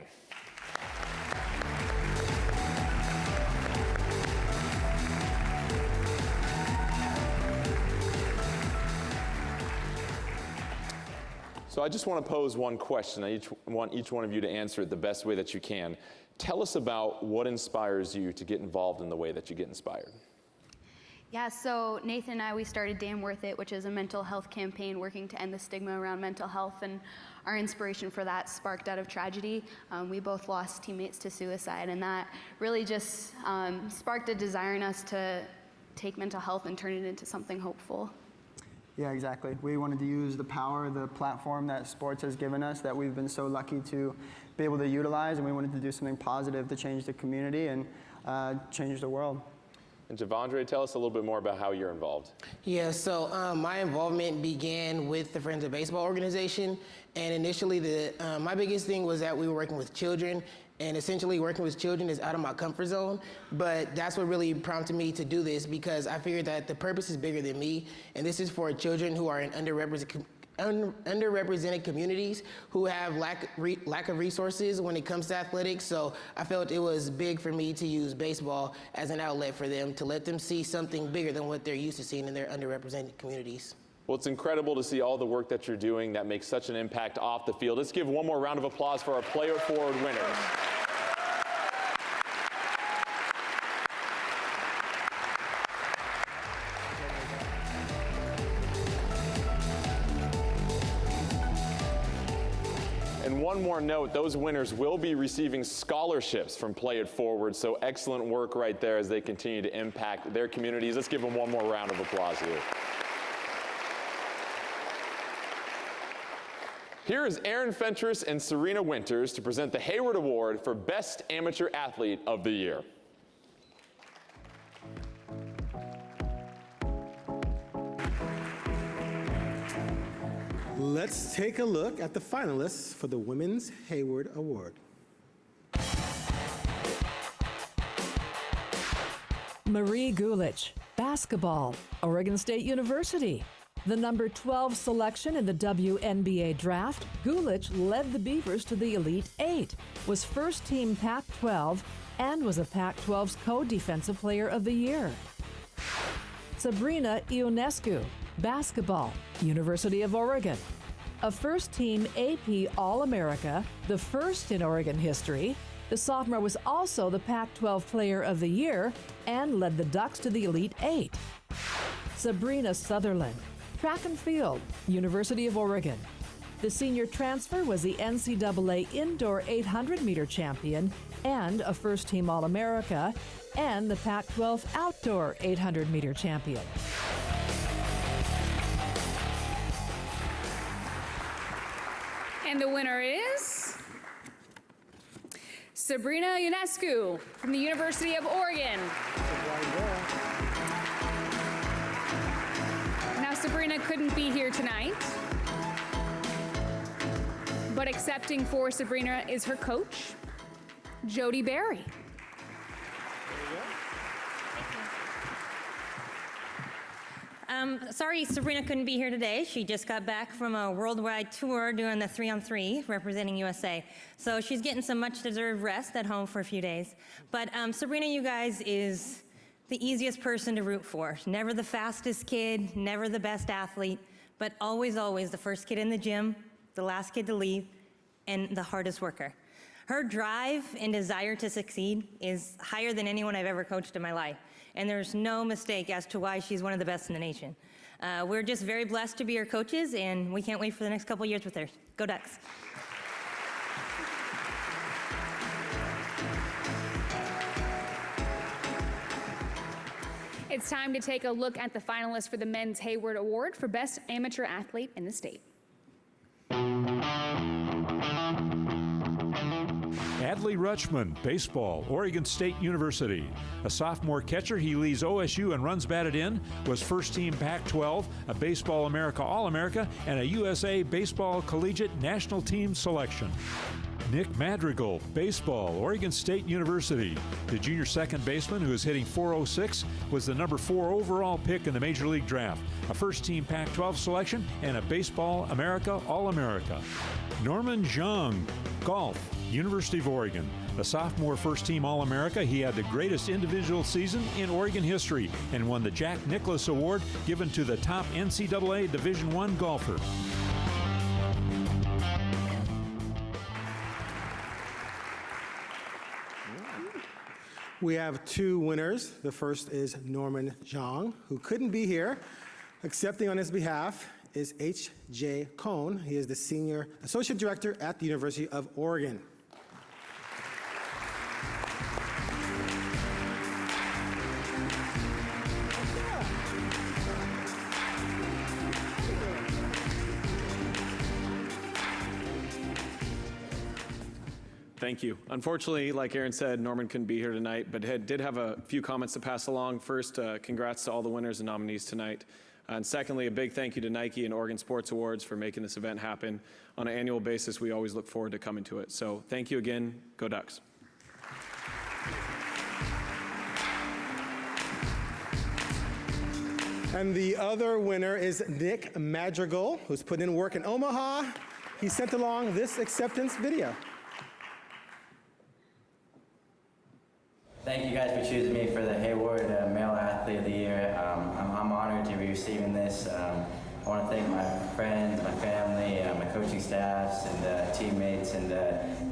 So I just want to pose one question. I want each one of you to answer it the best way that you can. Tell us about what inspires you to get involved in the way that you get inspired. Yeah, so Nathan and I, we started Damn Worth It, which is a mental health campaign working to end the stigma around mental health, and our inspiration for that sparked out of tragedy. We both lost teammates to suicide, and that really just sparked a desire in us to take mental health and turn it into something hopeful. Yeah, exactly. We wanted to use the power, the platform that sports has given us that we've been so lucky to be able to utilize, and we wanted to do something positive to change the community and change the world. And Javondre, tell us a little bit more about how you're involved. Yeah, so my involvement began with the Friends of Baseball organization, and initially my biggest thing was that we were working with children, and essentially working with children is out of my comfort zone, but that's what really prompted me to do this, because I figured that the purpose is bigger than me, and this is for children who are in underrepresented communities who have lack of resources when it comes to athletics. So I felt it was big for me to use baseball as an outlet for them, to let them see something bigger than what they're used to seeing in their underrepresented communities. Well, it's incredible to see all the work that you're doing that makes such an impact off the field. Let's give one more round of applause for our Play It Forward winners. And one more note, those winners will be receiving scholarships from Play It Forward, so excellent work right there as they continue to impact their communities. Let's give them one more round of applause here. Here is Aaron Fentress and Serena Winters to present the Hayward Award for Best Amateur Athlete of the Year. Let's take a look at the finalists for the Women's Hayward Award. Marie Gulich, basketball, Oregon State University. The number 12 selection in the WNBA draft, Gulich led the Beavers to the Elite Eight, was first team Pac-12, and was a Pac-12's co-defensive player of the year. Sabrina Ionescu, basketball, University of Oregon. A first-team AP All-America, the first in Oregon history, the sophomore was also the Pac-12 Player of the Year and led the Ducks to the Elite Eight. Sabrina Sutherland, track and field, University of Oregon. The senior transfer was the NCAA Indoor 800-meter champion and a first-team All-America, and the Pac-12 Outdoor 800-meter champion. And the winner is Sabrina Ionescu from the University of Oregon. Now, Sabrina couldn't be here tonight, but accepting for Sabrina is her coach, Jody Berry. Sorry Sabrina couldn't be here today. She just got back from a worldwide tour doing the 3-on-3 representing USA. So she's getting some much deserved rest at home for a few days. But Sabrina, you guys, is the easiest person to root for. Never the fastest kid, never the best athlete, but always, always the first kid in the gym, the last kid to leave, and the hardest worker. Her drive and desire to succeed is higher than anyone I've ever coached in my life. And there's no mistake as to why she's one of the best in the nation. We're just very blessed to be her coaches, and we can't wait for the next couple years with her. Go Ducks. It's time to take a look at the finalists for the Men's Hayward Award for Best Amateur Athlete in the state. Adley Rutschman, baseball, Oregon State University. A sophomore catcher, he leads OSU and runs batted in, was first team Pac-12, a Baseball America All-America, and a USA Baseball Collegiate National Team selection. Nick Madrigal, baseball, Oregon State University. The junior second baseman, who is hitting .406, was the number 4 overall pick in the Major League Draft, a first-team Pac-12 selection, and a Baseball America All-America. Norman Zhang, golf, University of Oregon. A sophomore first-team All-America, he had the greatest individual season in Oregon history and won the Jack Nicklaus Award given to the top NCAA Division I golfer. We have 2 winners. The first is Norman Zhang, who couldn't be here. Accepting on his behalf is H.J. Cohn. He is the Senior Associate Director at the University of Oregon. Thank you. Unfortunately, like Aaron said, Norman couldn't be here tonight, but did have a few comments to pass along. First, congrats to all the winners and nominees tonight. And secondly, a big thank you to Nike and Oregon Sports Awards for making this event happen. On an annual basis, we always look forward to coming to it. So thank you again. Go Ducks. And the other winner is Nick Madrigal, who's put in work in Omaha. He sent along this acceptance video. Thank you guys for choosing me for the Hayward Male Athlete of the Year. I'm honored to be receiving this. I want to thank my friends, my family, my coaching staffs, and teammates, and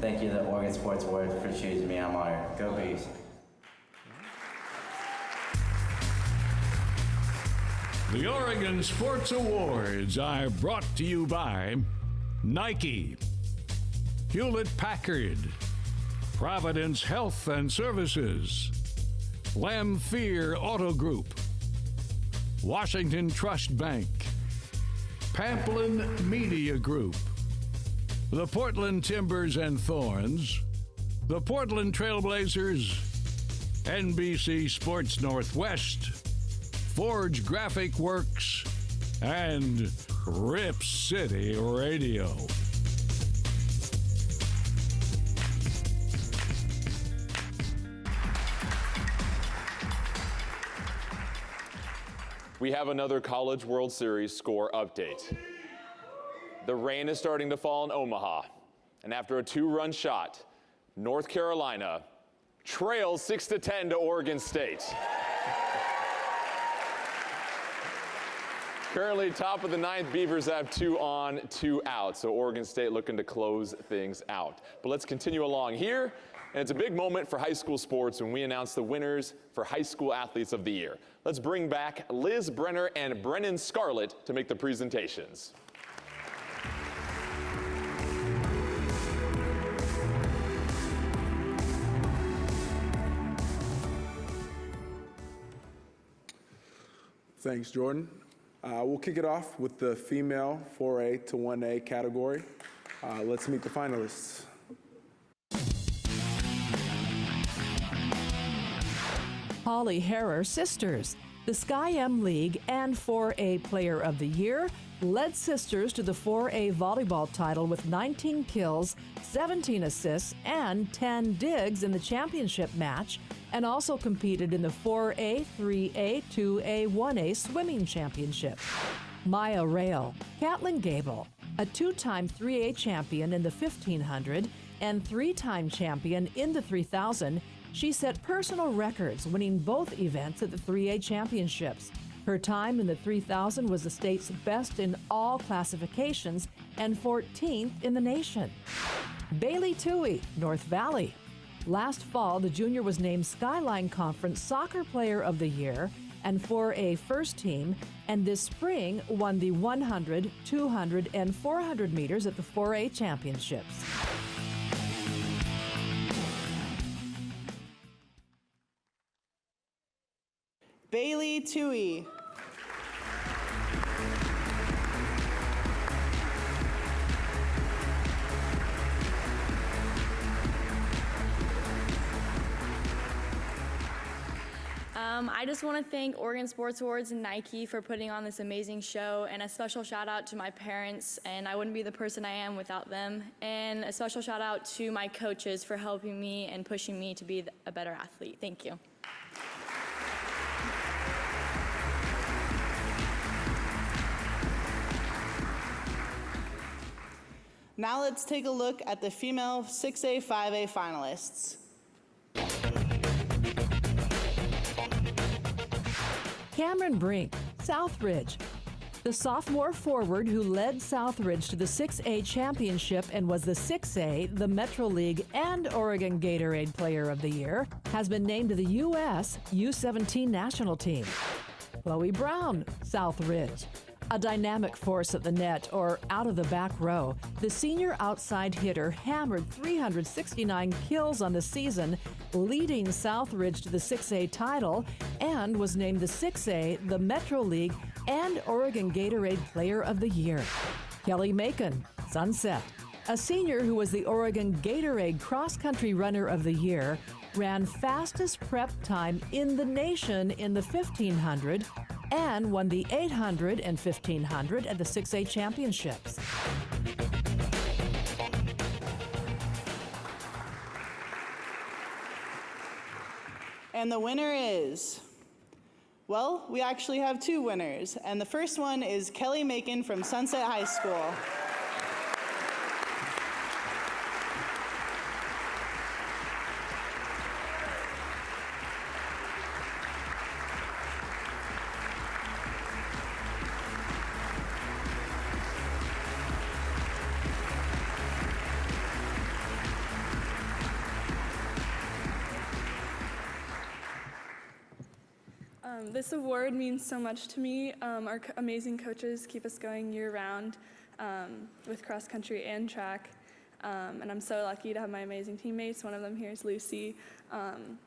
thank you to the Oregon Sports Awards for choosing me. I'm honored. Go Bees. The Oregon Sports Awards are brought to you by Nike, Hewlett-Packard, Providence Health and Services, Lamphere Auto Group, Washington Trust Bank, Pamplin Media Group, the Portland Timbers and Thorns, the Portland Trailblazers, NBC Sports Northwest, Forge Graphic Works, and Rip City Radio. We have another College World Series score update. The rain is starting to fall in Omaha, and after a 2-run shot, North Carolina trails 6-10 to Oregon State. Currently top of the 9th, Beavers have 2 on, 2 out, so Oregon State looking to close things out. But let's continue along here, and it's a big moment for high school sports when we announce the winners for High School Athletes of the Year. Let's bring back Liz Brenner and Brennan Scarlett to make the presentations. Thanks, Jordan. We'll kick it off with the female 4A to 1A category. Let's meet the finalists. Holly Harrer Sisters, the Sky M League and 4A Player of the Year, led Sisters to the 4A volleyball title with 19 kills, 17 assists, and 10 digs in the championship match, and also competed in the 4A, 3A, 2A, 1A swimming championship. Maya Rail, Catlin Gable, a 2-time 3A champion in the 1500 and 3-time champion in the 3000, she set personal records winning both events at the 3A championships. Her time in the 3000 was the state's best in all classifications and 14th in the nation. Bailey Toohey, North Valley. Last fall, the junior was named Skyline Conference Soccer Player of the Year and 4A first team, and this spring won the 100, 200, and 400 meters at the 4A championships. Bailey Tui. I just want to thank Oregon Sports Awards and Nike for putting on this amazing show, and a special shout out to my parents, and I wouldn't be the person I am without them, and a special shout out to my coaches for helping me and pushing me to be a better athlete. Thank you. Now let's take a look at the female 6A, 5A finalists. Cameron Brink, Southridge. The sophomore forward who led Southridge to the 6A championship and was the 6A, the Metro League, and Oregon Gatorade Player of the Year, has been named to the U.S. U17 national team. Chloe Brown, Southridge. A dynamic force at the net or out of the back row, the senior outside hitter hammered 369 kills on the season, leading Southridge to the 6A title, and was named the 6A, the Metro League, and Oregon Gatorade Player of the Year. Kelly Macon, Sunset. A senior who was the Oregon Gatorade Cross Country Runner of the Year, ran fastest prep time in the nation in the 1500 and won the 800 and 1500 at the 6A championships. And the winner is, well, we actually have two winners. And the first one is Kelly Macon from Sunset High School. This award means so much to me. Our amazing coaches keep us going year-round with cross country and track. And I'm so lucky to have my amazing teammates. One of them here is Lucy.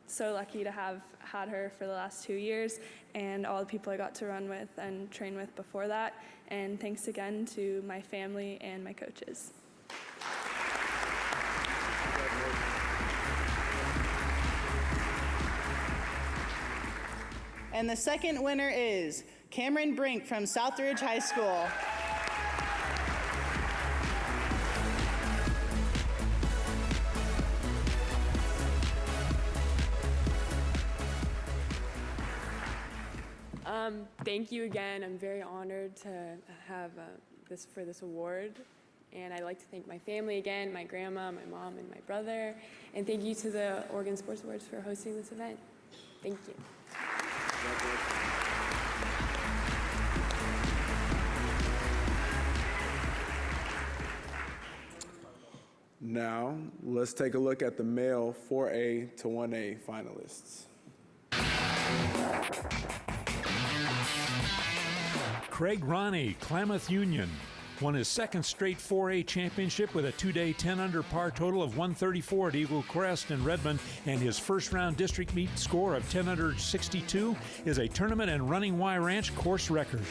So lucky to have had her for the last 2 years and all the people I got to run with and train with before that. And thanks again to my family and my coaches. And the second winner is Cameron Brink from Southridge High School. Thank you again. I'm very honored to have this award. And I'd like to thank my family again, my grandma, my mom, and my brother. And thank you to the Oregon Sports Awards for hosting this event. Thank you. Now, let's take a look at the male 4A to 1A finalists. Craig Ronnie, Klamath Union, won his second straight 4A championship with a two-day 10-under par total of 134 at Eagle Crest in Redmond, and his first-round district meet score of 10 under 62 is a tournament and Running Y Ranch course record.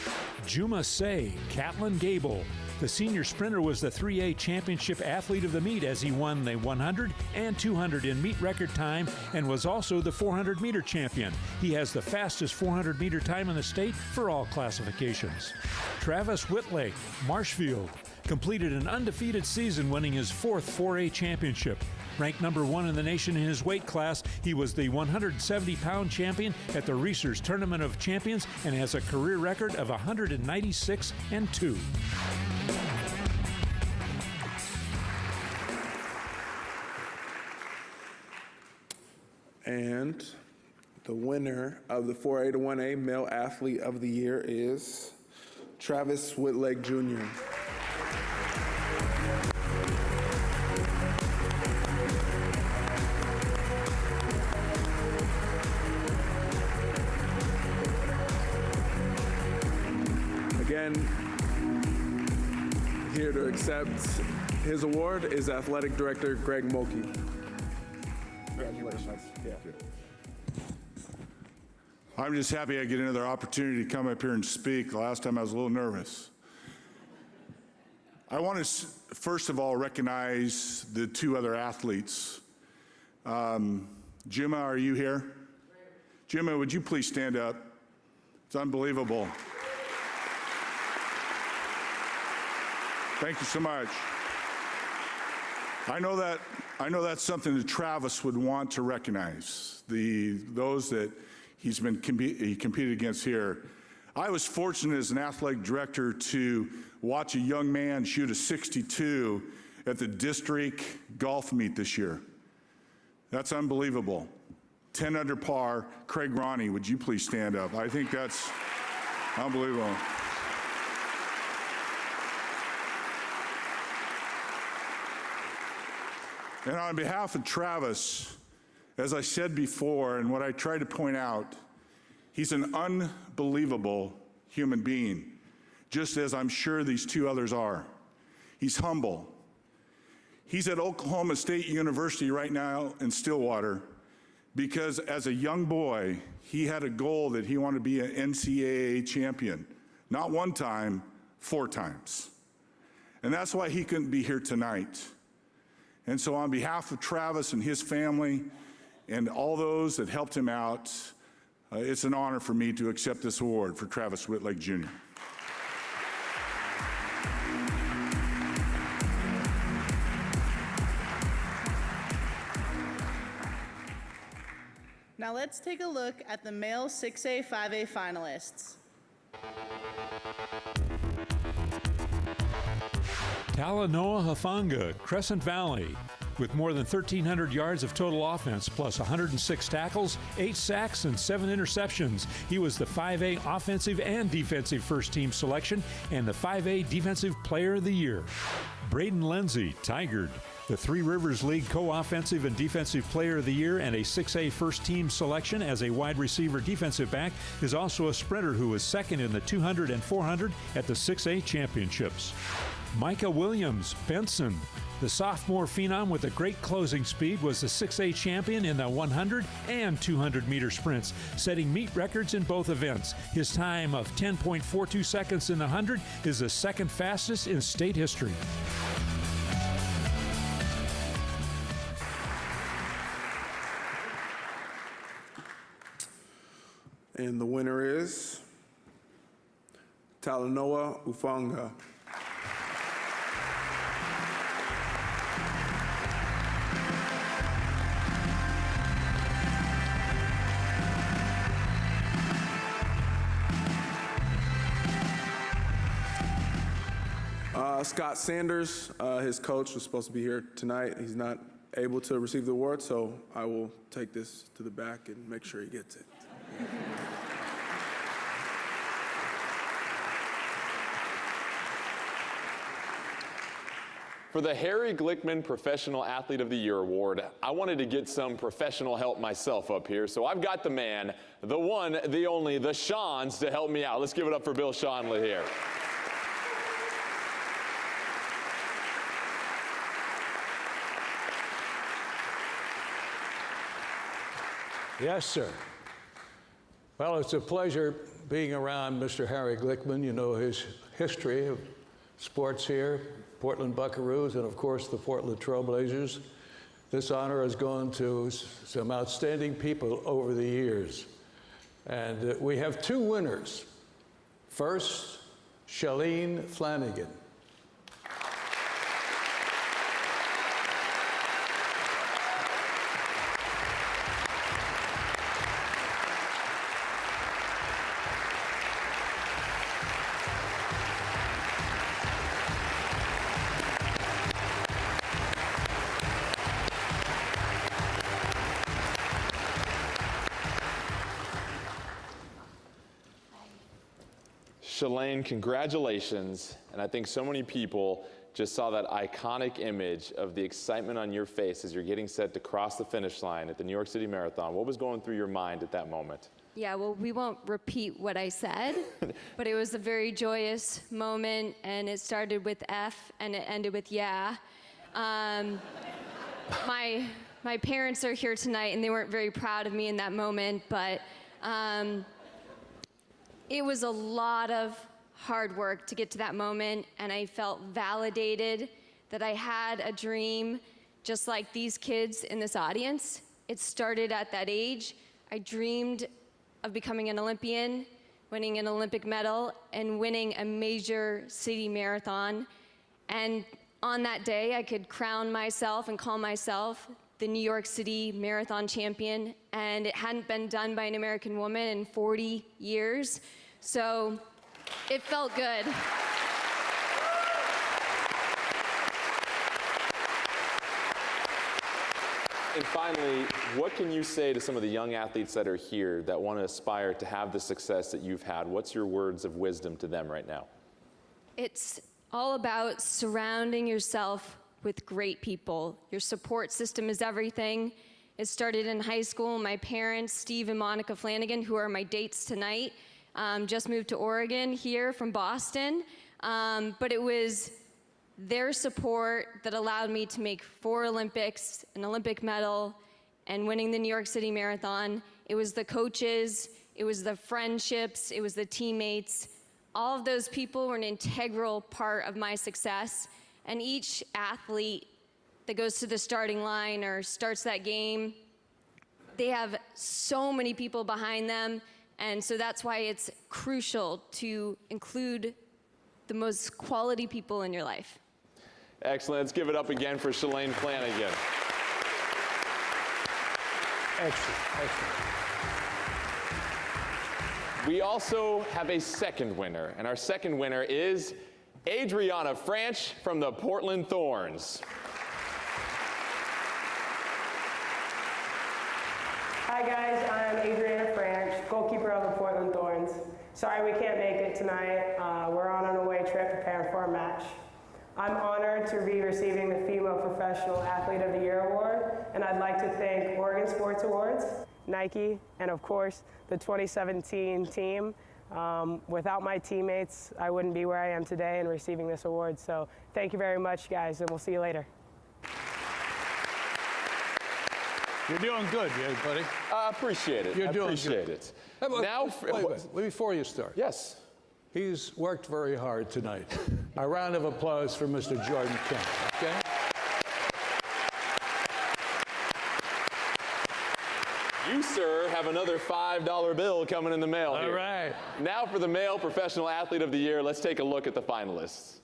Juma Say, Catlin Gable. The senior sprinter was the 3A championship athlete of the meet as he won the 100 and 200 in meet record time and was also the 400-meter champion. He has the fastest 400-meter time in the state for all classifications. Travis Whitlake, Marshfield, completed an undefeated season, winning his fourth 4A championship. Ranked number 1 in the nation in his weight class, he was the 170-pound champion at the Reese's Tournament of Champions and has a career record of 196-2. And the winner of the 4A to 1A Male Athlete of the Year is Travis Whitlake Jr. here to accept his award is Athletic Director Greg Mulkey. Congratulations. Yeah. I'm just happy I get another opportunity to come up here and speak. Last time I was a little nervous. I want to first of all recognize the two other athletes. Jimma, are you here? Jimma, would you please stand up? It's unbelievable. Thank you so much. I know that's something that Travis would want to recognize. Those that he competed against here. I was fortunate as an athletic director to watch a young man shoot a 62 at the district golf meet this year. That's unbelievable. 10 under par. Craig Ronnie, would you please stand up? I think that's unbelievable. And on behalf of Travis, as I said before, and what I tried to point out, he's an unbelievable human being, just as I'm sure these two others are. He's humble. He's at Oklahoma State University right now in Stillwater because as a young boy, he had a goal that he wanted to be an NCAA champion. Not one time, 4 times. And that's why he couldn't be here tonight. And so on behalf of Travis and his family and all those that helped him out, it's an honor for me to accept this award for Travis Whitlake Jr. Now let's take a look at the male 6A, 5A finalists. Talanoa Hufanga, Crescent Valley. With more than 1,300 yards of total offense, plus 106 tackles, 8 sacks, and 7 interceptions. He was the 5A Offensive and Defensive First Team selection and the 5A Defensive Player of the Year. Braden Lindsay, Tigard. The Three Rivers League Co-Offensive and Defensive Player of the Year and a 6A First Team selection as a wide receiver defensive back, is also a sprinter who was second in the 200 and 400 at the 6A Championships. Micah Williams, Benson. The sophomore phenom with a great closing speed was the 6A champion in the 100 and 200 meter sprints, setting meet records in both events. His time of 10.42 seconds in the 100 is the second fastest in state history. And the winner is Talanoa Hufanga. Scott Sanders, his coach, was supposed to be here tonight. He's not able to receive the award, so I will take this to the back and make sure he gets it. For the Harry Glickman Professional Athlete of the Year Award, I wanted to get some professional help myself up here, so I've got the man, the one, the only, the Shawns to help me out. Let's give it up for Bill Schonely here. Yes, sir. Well, it's a pleasure being around Mr. Harry Glickman. You know his history of sports here, Portland Buckaroos, and of course the Portland Trailblazers. This honor has gone to some outstanding people over the years. And we have 2 winners. First, Shalene Flanagan. Shalane, congratulations. And I think so many people just saw that iconic image of the excitement on your face as you're getting set to cross the finish line at the New York City Marathon. What was going through your mind at that moment? Yeah, well, we won't repeat what I said, but it was a very joyous moment, and it started with F and it ended with yeah. My parents are here tonight, and they weren't very proud of me in that moment, but it was a lot of hard work to get to that moment, and I felt validated that I had a dream just like these kids in this audience. It started at that age. I dreamed of becoming an Olympian, winning an Olympic medal, and winning a major city marathon. And on that day, I could crown myself and call myself the New York City Marathon champion, and it hadn't been done by an American woman in 40 years, so it felt good. And finally, what can you say to some of the young athletes that are here that want to aspire to have the success that you've had? What's your words of wisdom to them right now? It's all about surrounding yourself with great people. Your support system is everything. It started in high school. My parents, Steve and Monica Flanagan, who are my dates tonight, just moved to Oregon here from Boston. But it was their support that allowed me to make 4 Olympics, an Olympic medal, and winning the New York City Marathon. It was the coaches, it was the friendships, it was the teammates. All of those people were an integral part of my success. And each athlete that goes to the starting line or starts that game, they have so many people behind them. And so that's why it's crucial to include the most quality people in your life. Excellent. Let's give it up again for Shalane Flanagan. Excellent, excellent. We also have a second winner, and our second winner is Adriana Franch from the Portland Thorns. Hi guys, I'm Adriana Franch, goalkeeper of the Portland Thorns. Sorry we can't make it tonight. We're on an away trip preparing for a match. I'm honored to be receiving the Female Professional Athlete of the Year award, and I'd like to thank Oregon Sports Awards, Nike, and of course the 2017 team. Without my teammates, I wouldn't be where I am today and receiving this award. So thank you very much, guys, and we'll see you later. You're doing good, buddy. I appreciate it. You're doing appreciate good. it. Now, wait, before you start. Yes. He's worked very hard tonight. A round of applause for Mr. Jordan Kemp, okay? You, sir, have another $5 bill coming in the mail here. All right. Now for the Male Professional Athlete of the Year, let's take a look at the finalists.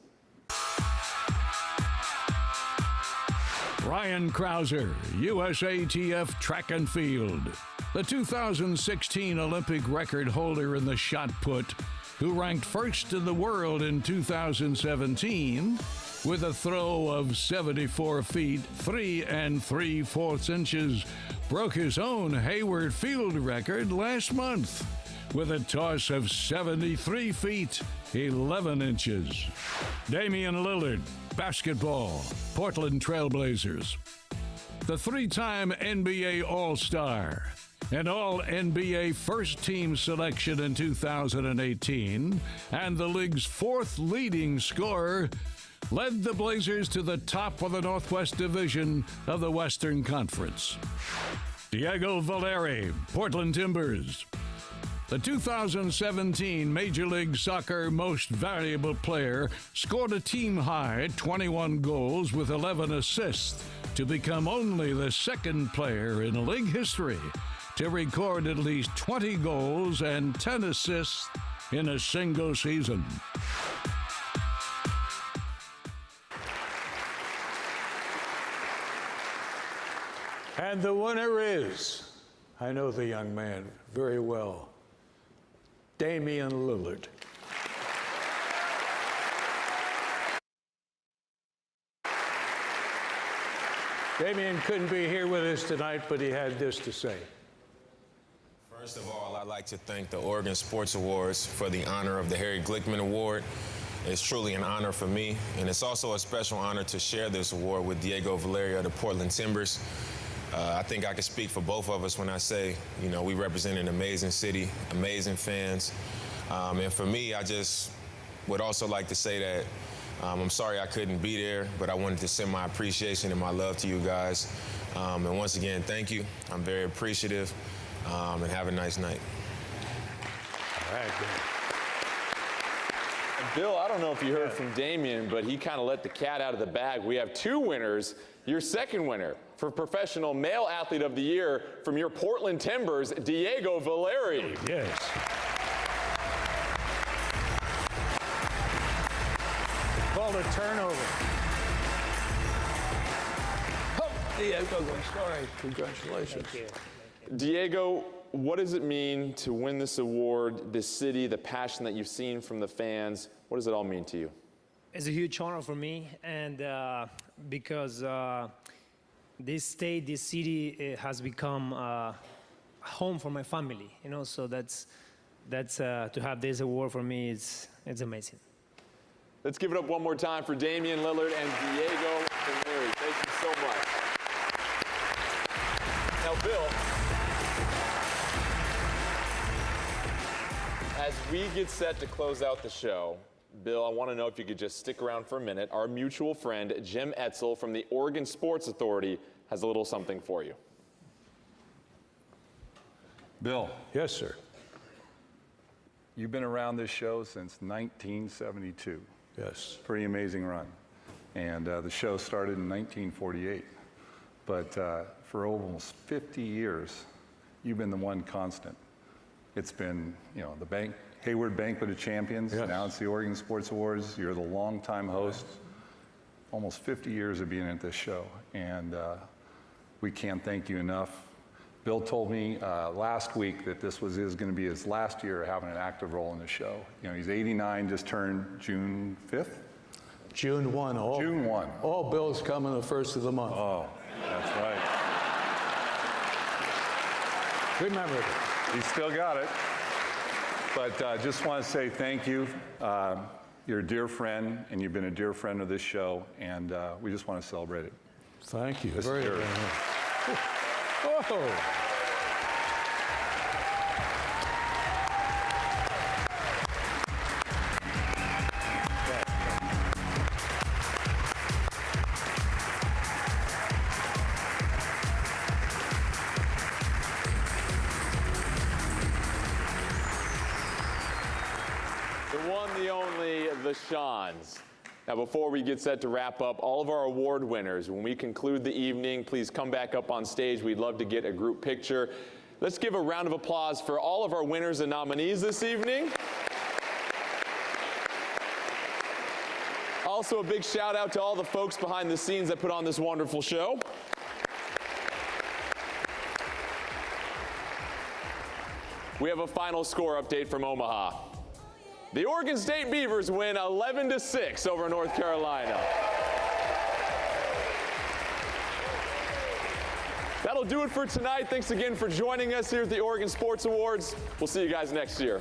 Ryan Krauser, USATF track and field. The 2016 Olympic record holder in the shot put, who ranked first in the world in 2017 with a throw of 74 feet, 3 3/4 inches, broke his own Hayward Field record last month with a toss of 73 feet, 11 inches. Damian Lillard, basketball, Portland Trailblazers. The 3-time NBA All-Star and All-NBA first-team selection in 2018, and the league's 4th leading scorer, led the Blazers to the top of the Northwest Division of the Western Conference. Diego Valeri, Portland Timbers. The 2017 Major League Soccer Most Valuable Player scored a team-high 21 goals with 11 assists to become only the second player in league history to record at least 20 goals and 10 assists in a single season. And the winner is, I know the young man very well, Damian Lillard. Damian couldn't be here with us tonight, but he had this to say. First of all, I'd like to thank the Oregon Sports Awards for the honor of the Harry Glickman Award. It's truly an honor for me, and it's also a special honor to share this award with Diego Valeri of the Portland Timbers. I think I can speak for both of us when I say, you know, we represent an amazing city, amazing fans. And for me, I just would also like to say that I'm sorry I couldn't be there, but I wanted to send my appreciation and my love to you guys. And once again, thank you. I'm very appreciative, and have a nice night. All right, And Bill, I don't know if you heard from Damian, but he kind of let the cat out of the bag. We have 2 winners. Your second winner for Professional Male Athlete of the Year from your Portland Timbers, Diego Valeri. Yes. Called a turnover. Oh, Diego, sorry. Congratulations. Thank you. Diego, what does it mean to win this award, this city, the passion that you've seen from the fans? What does it all mean to you? It's a huge honor for me, and because this state, this city, it has become home for my family. You know, so that's to have this award for me. It's amazing. Let's give it up one more time for Damian Lillard and Diego Valeri. Thank you so much. Now, Bill, as we get set to close out the show, Bill, I want to know if you could just stick around for a minute. Our mutual friend, Jim Etzel from the Oregon Sports Authority, has a little something for you. Bill. Yes, sir. You've been around this show since 1972. Yes. Pretty amazing run. And the show started in 1948. But for almost 50 years, you've been the one constant. It's been, you know, the Hayward Banquet of Champions. Yes. Now it's the Oregon Sports Awards. You're the longtime host. Almost 50 years of being at this show. And we can't thank you enough. Bill told me last week that this is going to be his last year having an active role in the show. You know, he's 89, just turned June 5th? June 1. June 1. All bills coming the first of the month. Oh, that's right. Remember it. He's still got it. But just want to say thank you. You're a dear friend, and you've been a dear friend of this show, and we just want to celebrate it. Thank you. This Very is yours. much. Oh. The one, the only, the Shans. Now, before we get set to wrap up, all of our award winners, when we conclude the evening, please come back up on stage. We'd love to get a group picture. Let's give a round of applause for all of our winners and nominees this evening. Also, a big shout out to all the folks behind the scenes that put on this wonderful show. We have a final score update from Omaha. The Oregon State Beavers win 11-6 over North Carolina. That'll do it for tonight. Thanks again for joining us here at the Oregon Sports Awards. We'll see you guys next year.